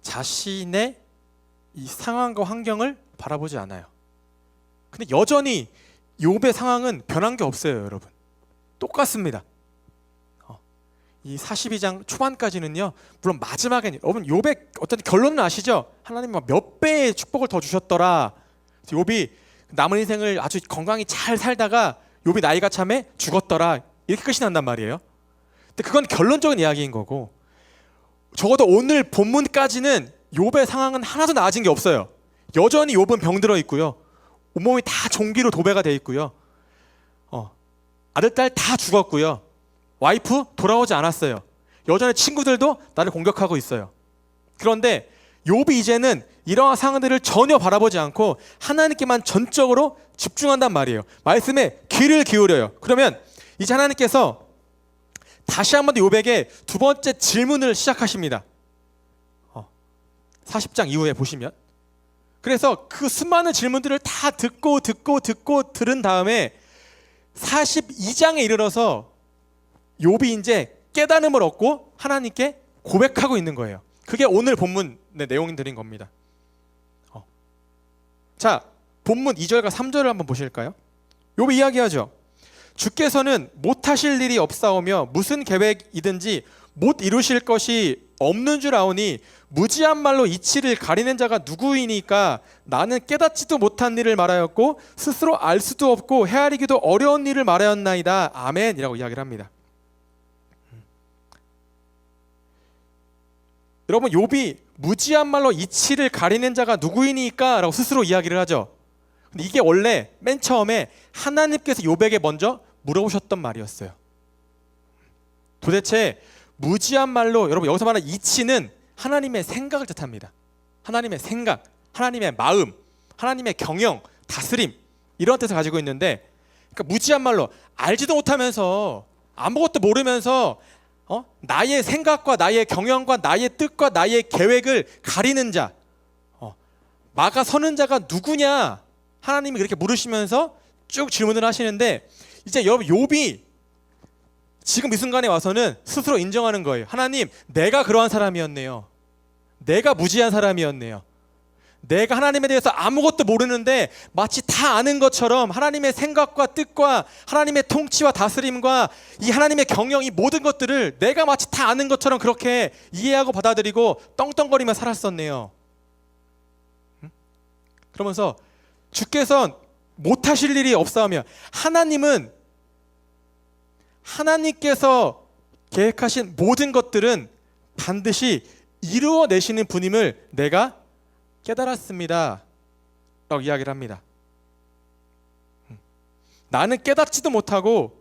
자신의 이 상황과 환경을 바라보지 않아요. 근데 여전히 욥의 상황은 변한 게 없어요, 여러분. 똑같습니다. 이 42장 초반까지는요, 물론 마지막에는 여러분 욥의 어떤 결론은 아시죠? 하나님이 몇 배의 축복을 더 주셨더라. 욥이 남은 인생을 아주 건강히 잘 살다가 욥이 나이가 참에 죽었더라. 이렇게 끝이 난단 말이에요. 근데 그건 결론적인 이야기인 거고, 적어도 오늘 본문까지는 욥의 상황은 하나도 나아진 게 없어요. 여전히 욥은 병들어 있고요. 온몸이 다 종기로 도배가 돼 있고요. 아들, 딸 다 죽었고요. 와이프 돌아오지 않았어요. 여전히 친구들도 나를 공격하고 있어요. 그런데 욥이 이제는 이러한 상황들을 전혀 바라보지 않고 하나님께만 전적으로 집중한단 말이에요. 말씀에 귀를 기울여요. 그러면 이제 하나님께서 다시 한번 욥에게 두 번째 질문을 시작하십니다. 40장 이후에 보시면, 그래서 그 수많은 질문들을 다 듣고 들은 다음에 42장에 이르러서 욥이 이제 깨달음을 얻고 하나님께 고백하고 있는 거예요. 그게 오늘 본문 내용들인 겁니다. 자, 본문 2절과 3절을 한번 보실까요? 욥이 이야기하죠. 주께서는 못하실 일이 없사오며 무슨 계획이든지 못 이루실 것이 없는 줄 아오니 무지한 말로 이치를 가리는 자가 누구이니까 나는 깨닫지도 못한 일을 말하였고 스스로 알 수도 없고 헤아리기도 어려운 일을 말하였나이다. 아멘 이라고 이야기를 합니다. 여러분, 욥이 무지한 말로 이치를 가리는 자가 누구이니까 라고 스스로 이야기를 하죠. 근데 이게 원래 맨 처음에 하나님께서 욥에게 먼저 물어보셨던 말이었어요. 도대체 무지한 말로, 여러분 여기서 말하는 이치는 하나님의 생각을 뜻합니다. 하나님의 생각, 하나님의 마음, 하나님의 경영, 다스림, 이런 뜻을 가지고 있는데, 그러니까 무지한 말로 알지도 못하면서 아무것도 모르면서 나의 생각과 나의 경영과 나의 뜻과 나의 계획을 가리는 자, 막아서는 자가 누구냐, 하나님이 그렇게 물으시면서 쭉 질문을 하시는데, 이제 여러분 욥이 지금 이 순간에 와서는 스스로 인정하는 거예요. 하나님, 내가 그러한 사람이었네요. 내가 무지한 사람이었네요. 내가 하나님에 대해서 아무것도 모르는데 마치 다 아는 것처럼 하나님의 생각과 뜻과 하나님의 통치와 다스림과 이 하나님의 경영, 이 모든 것들을 내가 마치 다 아는 것처럼 그렇게 이해하고 받아들이고 떵떵거리며 살았었네요. 그러면서 주께서 못하실 일이 없사오며, 하나님께서 계획하신 모든 것들은 반드시 이루어내시는 분임을 내가 깨달았습니다 라고 이야기를 합니다. 나는 깨닫지도 못하고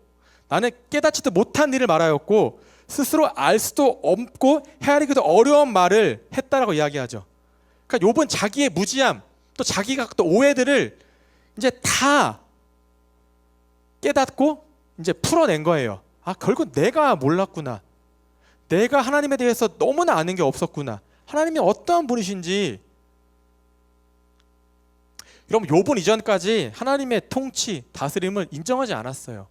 나는 깨닫지도 못한 일을 말하였고 스스로 알 수도 없고 헤아리기도 어려운 말을 했다라고 이야기하죠. 그러니까 욥은 자기의 무지함, 또 자기가 또 오해들을 이제 다 깨닫고 이제 풀어낸 거예요. 결국 내가 몰랐구나. 내가 하나님에 대해서 너무나 아는 게 없었구나. 하나님이 어떠한 분이신지. 여러분, 욥은 이전까지 하나님의 통치, 다스림을 인정하지 않았어요.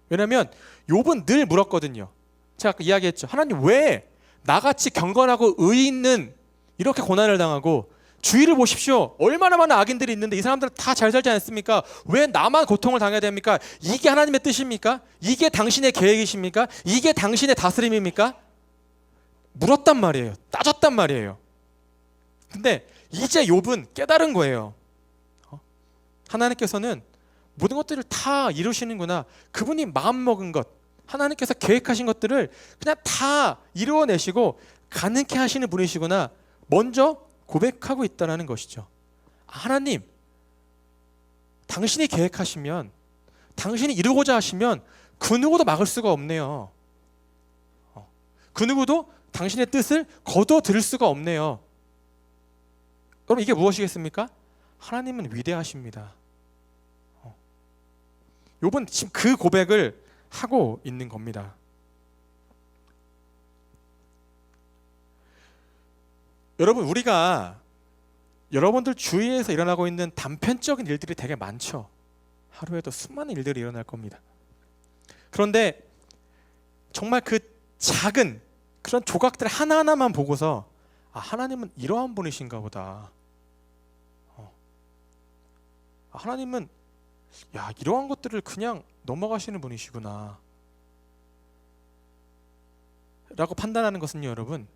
왜냐하면 욥은 늘 물었거든요. 제가 아까 이야기했죠. 하나님, 왜 나같이 경건하고 의의 있는 이렇게 고난을 당하고, 주위를 보십시오. 얼마나 많은 악인들이 있는데 이 사람들은 다 잘 살지 않습니까? 왜 나만 고통을 당해야 됩니까? 이게 하나님의 뜻입니까? 이게 당신의 계획이십니까? 이게 당신의 다스림입니까? 물었단 말이에요. 따졌단 말이에요. 근데 이제 욥은 깨달은 거예요. 하나님께서는 모든 것들을 다 이루시는구나. 그분이 마음먹은 것, 하나님께서 계획하신 것들을 그냥 다 이루어내시고 가능케 하시는 분이시구나. 먼저 고백하고 있다는 것이죠. 하나님, 당신이 계획하시면, 당신이 이루고자 하시면 그 누구도 막을 수가 없네요. 그 누구도 당신의 뜻을 거둬들일 수가 없네요. 여러분, 이게 무엇이겠습니까? 하나님은 위대하십니다. 욥은 지금 그 고백을 하고 있는 겁니다. 여러분, 우리가 여러분들 주위에서 일어나고 있는 단편적인 일들이 되게 많죠. 하루에도 수많은 일들이 일어날 겁니다. 그런데 정말 그 작은 그런 조각들 하나하나만 보고서 하나님은 이러한 분이신가 보다. 하나님은 이러한 것들을 그냥 넘어가시는 분이시구나 라고 판단하는 것은요, 여러분,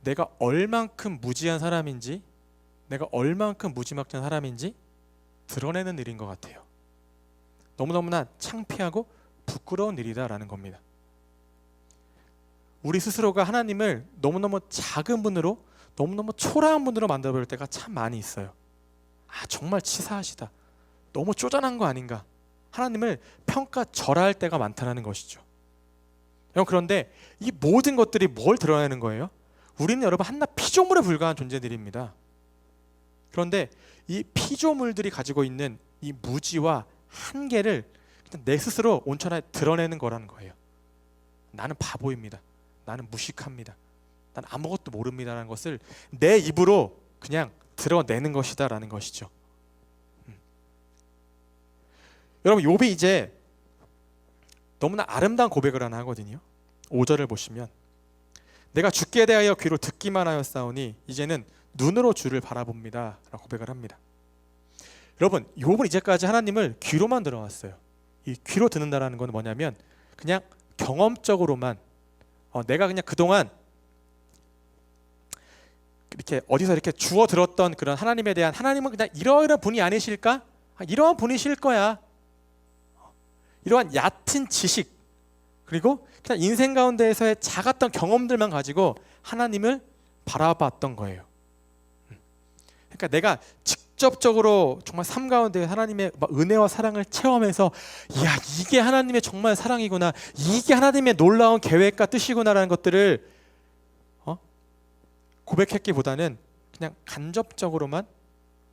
내가 얼만큼 무지한 사람인지, 내가 얼만큼 무지막지한 사람인지 드러내는 일인 것 같아요. 너무너무나 창피하고 부끄러운 일이다라는 겁니다. 우리 스스로가 하나님을 너무너무 작은 분으로, 너무너무 초라한 분으로 만들어버릴 때가 참 많이 있어요. 정말 치사하시다, 너무 쪼잔한 거 아닌가, 하나님을 평가절하할 때가 많다는 것이죠. 여러분, 그런데 이 모든 것들이 뭘 드러내는 거예요? 우리는 여러분 한낱 피조물에 불과한 존재들입니다. 그런데 이 피조물들이 가지고 있는 이 무지와 한계를 내 스스로 온천하에 드러내는 거라는 거예요. 나는 바보입니다, 나는 무식합니다, 난 아무것도 모릅니다라는 것을 내 입으로 그냥 드러내는 것이다 라는 것이죠. 여러분, 욥이 이제 너무나 아름다운 고백을 하나 하거든요. 5절을 보시면, 내가 주께 대하여 귀로 듣기만 하였사오니 이제는 눈으로 주를 바라봅니다 라고 고백을 합니다. 여러분, 욥은 이제까지 하나님을 귀로만 들어왔어요. 이 귀로 듣는다라는 건 뭐냐면 그냥 경험적으로만, 내가 그냥 그동안 이렇게 어디서 이렇게 주워 들었던 그런 하나님에 대한, 하나님은 그냥 이러이러한 분이 아니실까? 이러한 분이실 거야, 이러한 얕은 지식, 그리고 그냥 인생 가운데에서의 작았던 경험들만 가지고 하나님을 바라봤던 거예요. 그러니까 내가 직접적으로 정말 삶 가운데 하나님의 은혜와 사랑을 체험해서, 이야, 이게 하나님의 정말 사랑이구나, 이게 하나님의 놀라운 계획과 뜻이구나라는 것들을 고백했기보다는 그냥 간접적으로만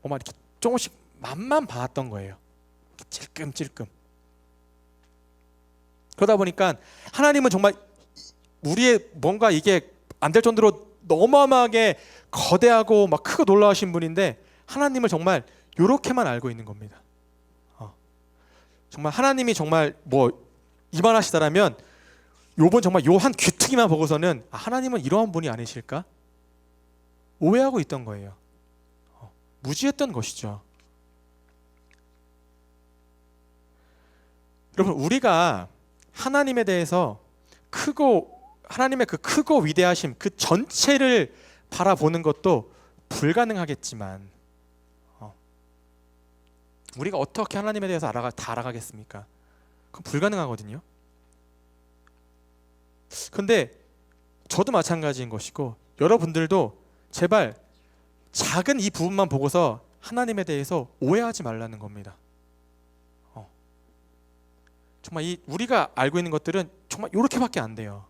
이렇게 조금씩 맛만 봤던 거예요. 찔끔찔끔. 그러다 보니까 하나님은 정말 우리의 뭔가 이게 안 될 정도로 어마어마하게 거대하고 막 크고 놀라우신 분인데, 하나님을 정말 이렇게만 알고 있는 겁니다. 정말 하나님이 정말 이만하시다라면 욥은 정말 요 한 귀퉁이만 보고서는 하나님은 이러한 분이 아니실까? 오해하고 있던 거예요. 무지했던 것이죠. 여러분, 우리가 하나님에 대해서 하나님의 그 크고 위대하심 그 전체를 바라보는 것도 불가능하겠지만, 우리가 어떻게 하나님에 대해서 다 알아가겠습니까? 그건 불가능하거든요. 근데 저도 마찬가지인 것이고, 여러분들도 제발 작은 이 부분만 보고서 하나님에 대해서 오해하지 말라는 겁니다. 정말 우리가 알고 있는 것들은 정말 이렇게밖에 안 돼요.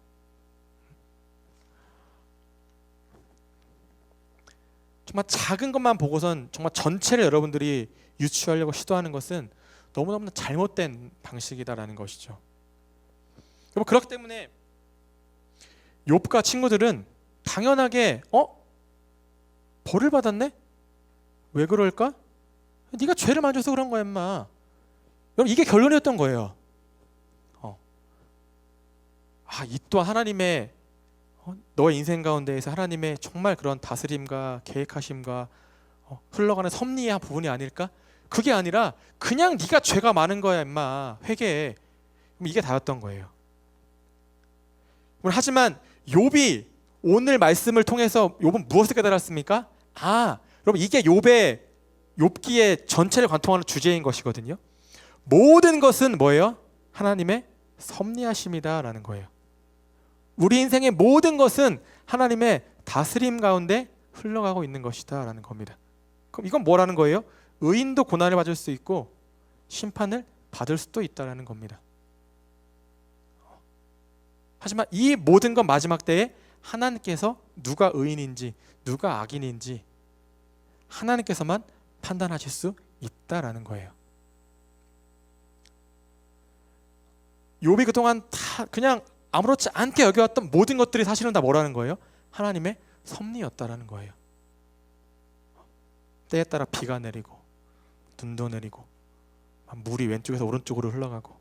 정말 작은 것만 보고선 정말 전체를 여러분들이 유추하려고 시도하는 것은 너무너무 잘못된 방식이다라는 것이죠. 여러분, 그렇기 때문에 욥과 친구들은 당연하게 벌을 받았네? 왜 그럴까? 네가 죄를 많이 져서 그런 거야, 임마. 여러분, 이게 결론이었던 거예요. 이 또한 하나님의 너의 인생 가운데에서 하나님의 정말 그런 다스림과 계획하심과 흘러가는 섭리의 부분이 아닐까? 그게 아니라 그냥 네가 죄가 많은 거야, 임마. 회개해. 이게 다였던 거예요. 하지만 욥이 오늘 말씀을 통해서 욥은 무엇을 깨달았습니까? 여러분, 이게 욥기의 전체를 관통하는 주제인 것이거든요. 모든 것은 뭐예요? 하나님의 섭리하심이다라는 거예요. 우리 인생의 모든 것은 하나님의 다스림 가운데 흘러가고 있는 것이다라는 겁니다. 그럼 이건 뭐라는 거예요? 의인도 고난을 받을 수 있고 심판을 받을 수도 있다라는 겁니다. 하지만 이 모든 건 마지막 때에 하나님께서 누가 의인인지 누가 악인인지 하나님께서만 판단하실 수 있다라는 거예요. 욥이 그동안 다 그냥 아무렇지 않게 여겨왔던 모든 것들이 사실은 다 뭐라는 거예요? 하나님의 섭리였다라는 거예요. 때에 따라 비가 내리고 눈도 내리고 물이 왼쪽에서 오른쪽으로 흘러가고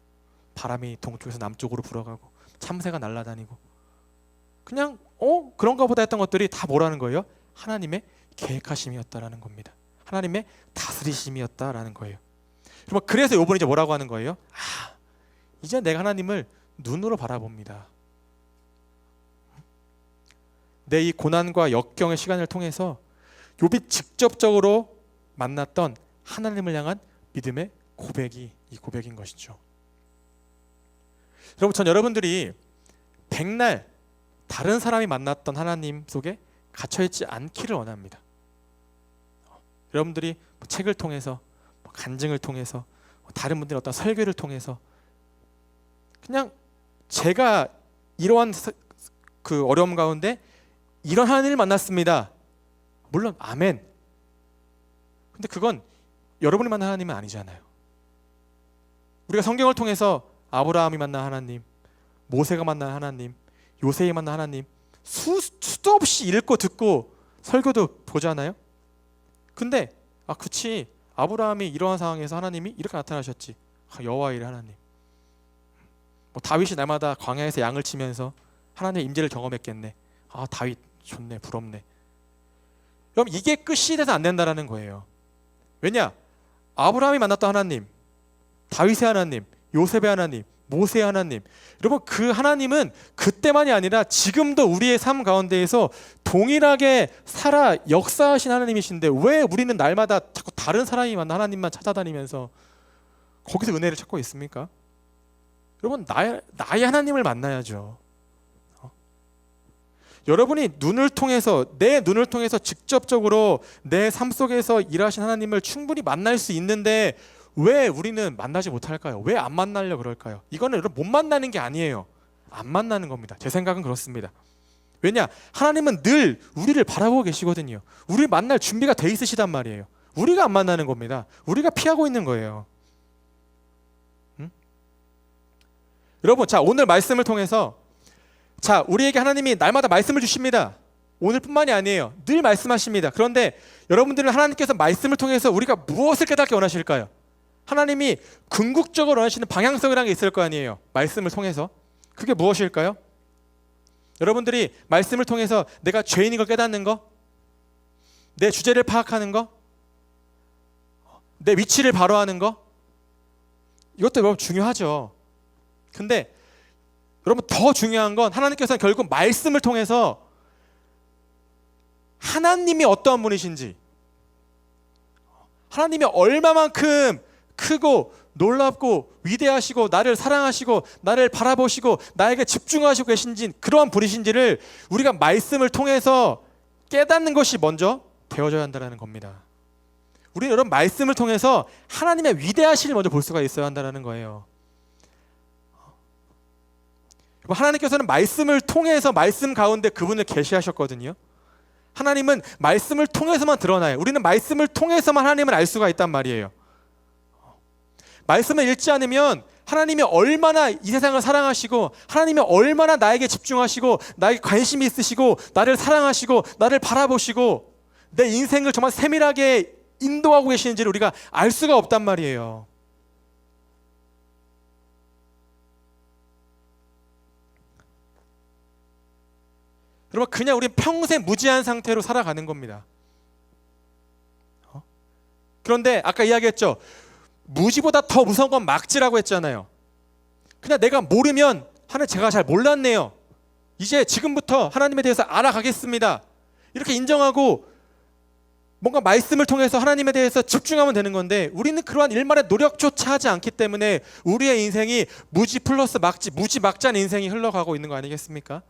바람이 동쪽에서 남쪽으로 불어가고 참새가 날아다니고 그냥 그런가 보다 했던 것들이 다 뭐라는 거예요? 하나님의 계획하심이었다라는 겁니다. 하나님의 다스리심이었다라는 거예요. 그래서 욥은 이제 뭐라고 하는 거예요? 이제 내가 하나님을 눈으로 바라봅니다. 내 이 고난과 역경의 시간을 통해서 욥이 직접적으로 만났던 하나님을 향한 믿음의 고백이 이 고백인 것이죠. 여러분, 전 여러분들이 백날 다른 사람이 만났던 하나님 속에 갇혀있지 않기를 원합니다. 여러분들이 책을 통해서, 간증을 통해서, 다른 분들의 어떤 설교를 통해서 그냥 제가 이러한 그 어려움 가운데 이런 하나님을 만났습니다. 물론 아멘. 근데 그건 여러분이 만난 하나님은 아니잖아요. 우리가 성경을 통해서 아브라함이 만난 하나님, 모세가 만난 하나님, 요셉이 만난 하나님 수도 없이 읽고 듣고 설교도 보잖아요. 근데 그치, 아브라함이 이러한 상황에서 하나님이 이렇게 나타나셨지. 여호와의 하나님. 다윗이 날마다 광야에서 양을 치면서 하나님의 임재를 경험했겠네. 다윗 좋네, 부럽네. 그럼 이게 끝이 돼서 안 된다라는 거예요. 왜냐? 아브라함이 만났던 하나님, 다윗의 하나님, 요셉의 하나님, 모세의 하나님, 여러분 그 하나님은 그때만이 아니라 지금도 우리의 삶 가운데에서 동일하게 살아 역사하신 하나님이신데 왜 우리는 날마다 자꾸 다른 사람이 만난 하나님만 찾아다니면서 거기서 은혜를 찾고 있습니까? 여러분 나의 하나님을 만나야죠. 여러분이 눈을 통해서, 내 눈을 통해서 직접적으로 내 삶 속에서 일하신 하나님을 충분히 만날 수 있는데 왜 우리는 만나지 못할까요? 왜 안 만나려고 그럴까요? 이거는 여러분 못 만나는 게 아니에요. 안 만나는 겁니다. 제 생각은 그렇습니다. 왜냐? 하나님은 늘 우리를 바라보고 계시거든요. 우리를 만날 준비가 돼 있으시단 말이에요. 우리가 안 만나는 겁니다. 우리가 피하고 있는 거예요. 여러분, 자, 오늘 말씀을 통해서 우리에게 하나님이 날마다 말씀을 주십니다. 오늘뿐만이 아니에요. 늘 말씀하십니다. 그런데 여러분들은 하나님께서 말씀을 통해서 우리가 무엇을 깨닫게 원하실까요? 하나님이 궁극적으로 원하시는 방향성이라는 게 있을 거 아니에요. 말씀을 통해서. 그게 무엇일까요? 여러분들이 말씀을 통해서 내가 죄인인 걸 깨닫는 거, 내 주제를 파악하는 거, 내 위치를 바로하는 거, 이것도 여러분 중요하죠. 근데 여러분 더 중요한 건 하나님께서는 결국 말씀을 통해서 하나님이 어떠한 분이신지, 하나님이 얼마만큼 크고 놀랍고 위대하시고 나를 사랑하시고 나를 바라보시고 나에게 집중하시고 계신지, 그러한 분이신지를 우리가 말씀을 통해서 깨닫는 것이 먼저 되어져야 한다는 겁니다. 우리는 여러분 말씀을 통해서 하나님의 위대하심을 먼저 볼 수가 있어야 한다는 거예요. 하나님께서는 말씀을 통해서 말씀 가운데 그분을 계시하셨거든요. 하나님은 말씀을 통해서만 드러나요. 우리는 말씀을 통해서만 하나님을 알 수가 있단 말이에요. 말씀을 읽지 않으면 하나님이 얼마나 이 세상을 사랑하시고 하나님이 얼마나 나에게 집중하시고 나에게 관심이 있으시고 나를 사랑하시고 나를 바라보시고 내 인생을 정말 세밀하게 인도하고 계시는지를 우리가 알 수가 없단 말이에요. 여러분 그냥 우리 평생 무지한 상태로 살아가는 겁니다. 그런데 아까 이야기했죠. 무지보다 더 무서운 건 막지라고 했잖아요. 그냥 내가 모르면 하나님 제가 잘 몰랐네요. 이제 지금부터 하나님에 대해서 알아가겠습니다. 이렇게 인정하고 뭔가 말씀을 통해서 하나님에 대해서 집중하면 되는 건데 우리는 그러한 일말의 노력조차 하지 않기 때문에 우리의 인생이 무지 플러스 막지, 무지 막지한 인생이 흘러가고 있는 거 아니겠습니까?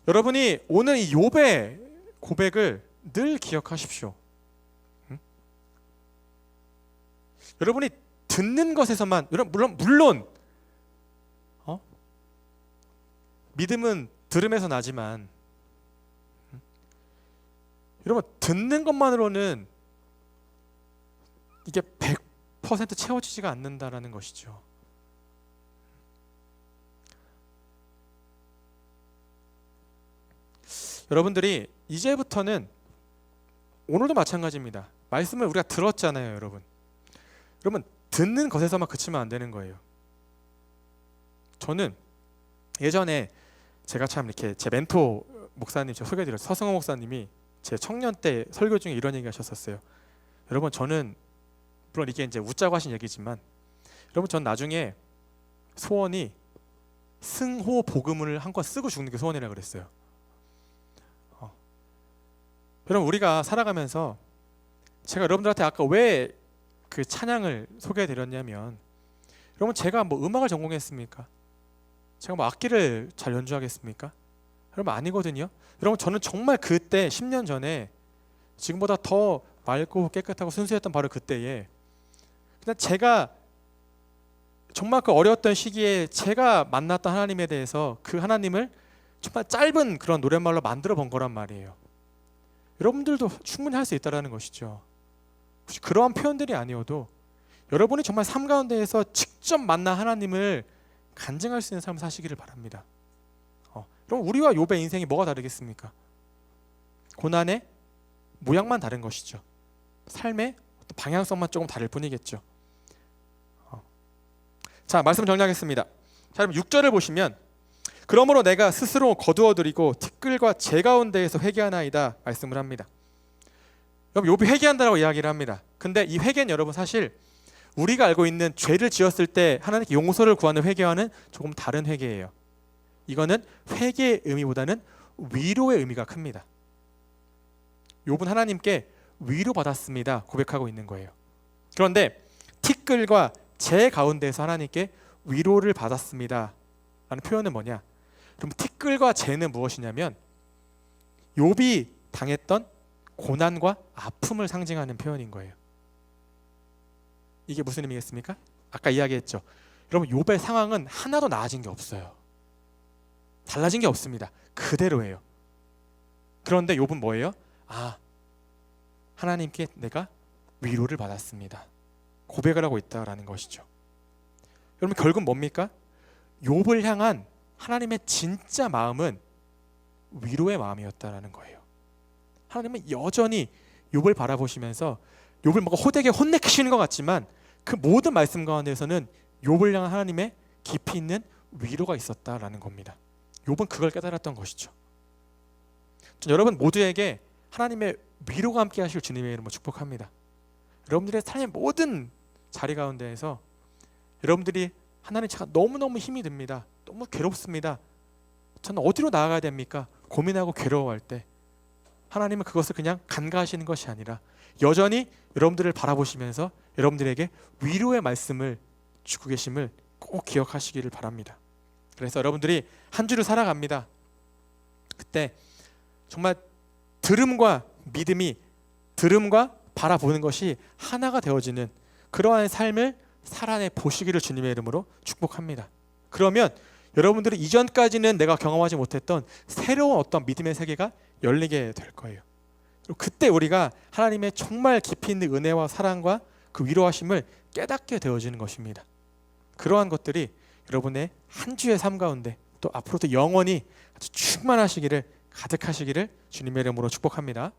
여러분이 오늘 이 욥의 고백을 늘 기억하십시오. 여러분이 듣는 것에서만, 물론 믿음은 들음에서 나지만 여러분 듣는 것만으로는 이게 100% 채워지지가 않는다라는 것이죠. 여러분들이 이제부터는 오늘도 마찬가지입니다. 말씀을 우리가 들었잖아요, 여러분. 여러분 듣는 것에서만 그치면 안 되는 거예요. 저는 예전에 제가 참 이렇게 제 멘토 목사님 제가 소개해드렸어요. 서승호 목사님이 제 청년 때 설교 중에 이런 얘기 하셨었어요. 여러분 저는 물론 이게 이제 웃자고 하신 얘기지만 여러분 전 나중에 소원이 승호 복음을 한 권 쓰고 죽는 게 소원이라고 그랬어요. 여러분 우리가 살아가면서 제가 여러분들한테 아까 왜 그 찬양을 소개해드렸냐면, 여러분 제가 뭐 음악을 전공했습니까? 제가 뭐 악기를 잘 연주하겠습니까? 여러분 아니거든요. 여러분 저는 정말 그때 10년 전에 지금보다 더 맑고 깨끗하고 순수했던 바로 그때에 그냥 제가 정말 그 어려웠던 시기에 제가 만났던 하나님에 대해서 그 하나님을 정말 짧은 그런 노랫말로 만들어 본 거란 말이에요. 여러분들도 충분히 할 수 있다는 것이죠. 혹시 그러한 표현들이 아니어도 여러분이 정말 삶 가운데에서 직접 만난 하나님을 간증할 수 있는 삶을 사시기를 바랍니다. 그럼 우리와 욥의 인생이 뭐가 다르겠습니까? 고난의 모양만 다른 것이죠. 삶의 방향성만 조금 다를 뿐이겠죠. 자, 말씀 정리하겠습니다. 자, 그럼 6절을 보시면, 그러므로 내가 스스로 거두어드리고 티끌과 재 가운데에서 회개하나이다 말씀을 합니다. 여러분 욥이 회개한다라고 이야기를 합니다. 근데 이 회개는 여러분 사실 우리가 알고 있는 죄를 지었을 때 하나님께 용서를 구하는 회개와는 조금 다른 회개예요. 이거는 회개의 의미보다는 위로의 의미가 큽니다. 욥은 하나님께 위로받았습니다 고백하고 있는 거예요. 그런데 티끌과 재 가운데에서 하나님께 위로를 받았습니다 라는 표현은 뭐냐? 그럼 티끌과 재는 무엇이냐면 욥이 당했던 고난과 아픔을 상징하는 표현인 거예요. 이게 무슨 의미겠습니까? 아까 이야기했죠. 여러분 욥의 상황은 하나도 나아진 게 없어요. 달라진 게 없습니다. 그대로예요. 그런데 욥은 뭐예요? 하나님께 내가 위로를 받았습니다 고백을 하고 있다라는 것이죠. 여러분 결국 뭡니까? 욥을 향한 하나님의 진짜 마음은 위로의 마음이었다라는 거예요. 하나님은 여전히 욥을 바라보시면서 욥을 뭔가 호되게 혼내키시는 것 같지만 그 모든 말씀 가운데서는 욥을 향한 하나님의 깊이 있는 위로가 있었다라는 겁니다. 욥은 그걸 깨달았던 것이죠. 여러분 모두에게 하나님의 위로가 함께 하실 주님의 이름으로 축복합니다. 여러분들의 삶의 모든 자리 가운데에서 여러분들이 하나님 제가 너무너무 힘이 듭니다. 너무 괴롭습니다. 저는 어디로 나아가야 됩니까? 고민하고 괴로워할 때 하나님은 그것을 그냥 간과하시는 것이 아니라 여전히 여러분들을 바라보시면서 여러분들에게 위로의 말씀을 주고 계심을 꼭 기억하시기를 바랍니다. 그래서 여러분들이 한 주를 살아갑니다. 그때 정말 들음과 믿음이, 들음과 바라보는 것이 하나가 되어지는 그러한 삶을 살아내 보시기를 주님의 이름으로 축복합니다. 그러면 여러분들이 이전까지는 내가 경험하지 못했던 새로운 어떤 믿음의 세계가 열리게 될 거예요. 그리고 그때 우리가 하나님의 정말 깊이 있는 은혜와 사랑과 그 위로하심을 깨닫게 되어지는 것입니다. 그러한 것들이 여러분의 한 주의 삶 가운데 또 앞으로도 영원히 아주 충만하시기를, 가득하시기를 주님의 이름으로 축복합니다.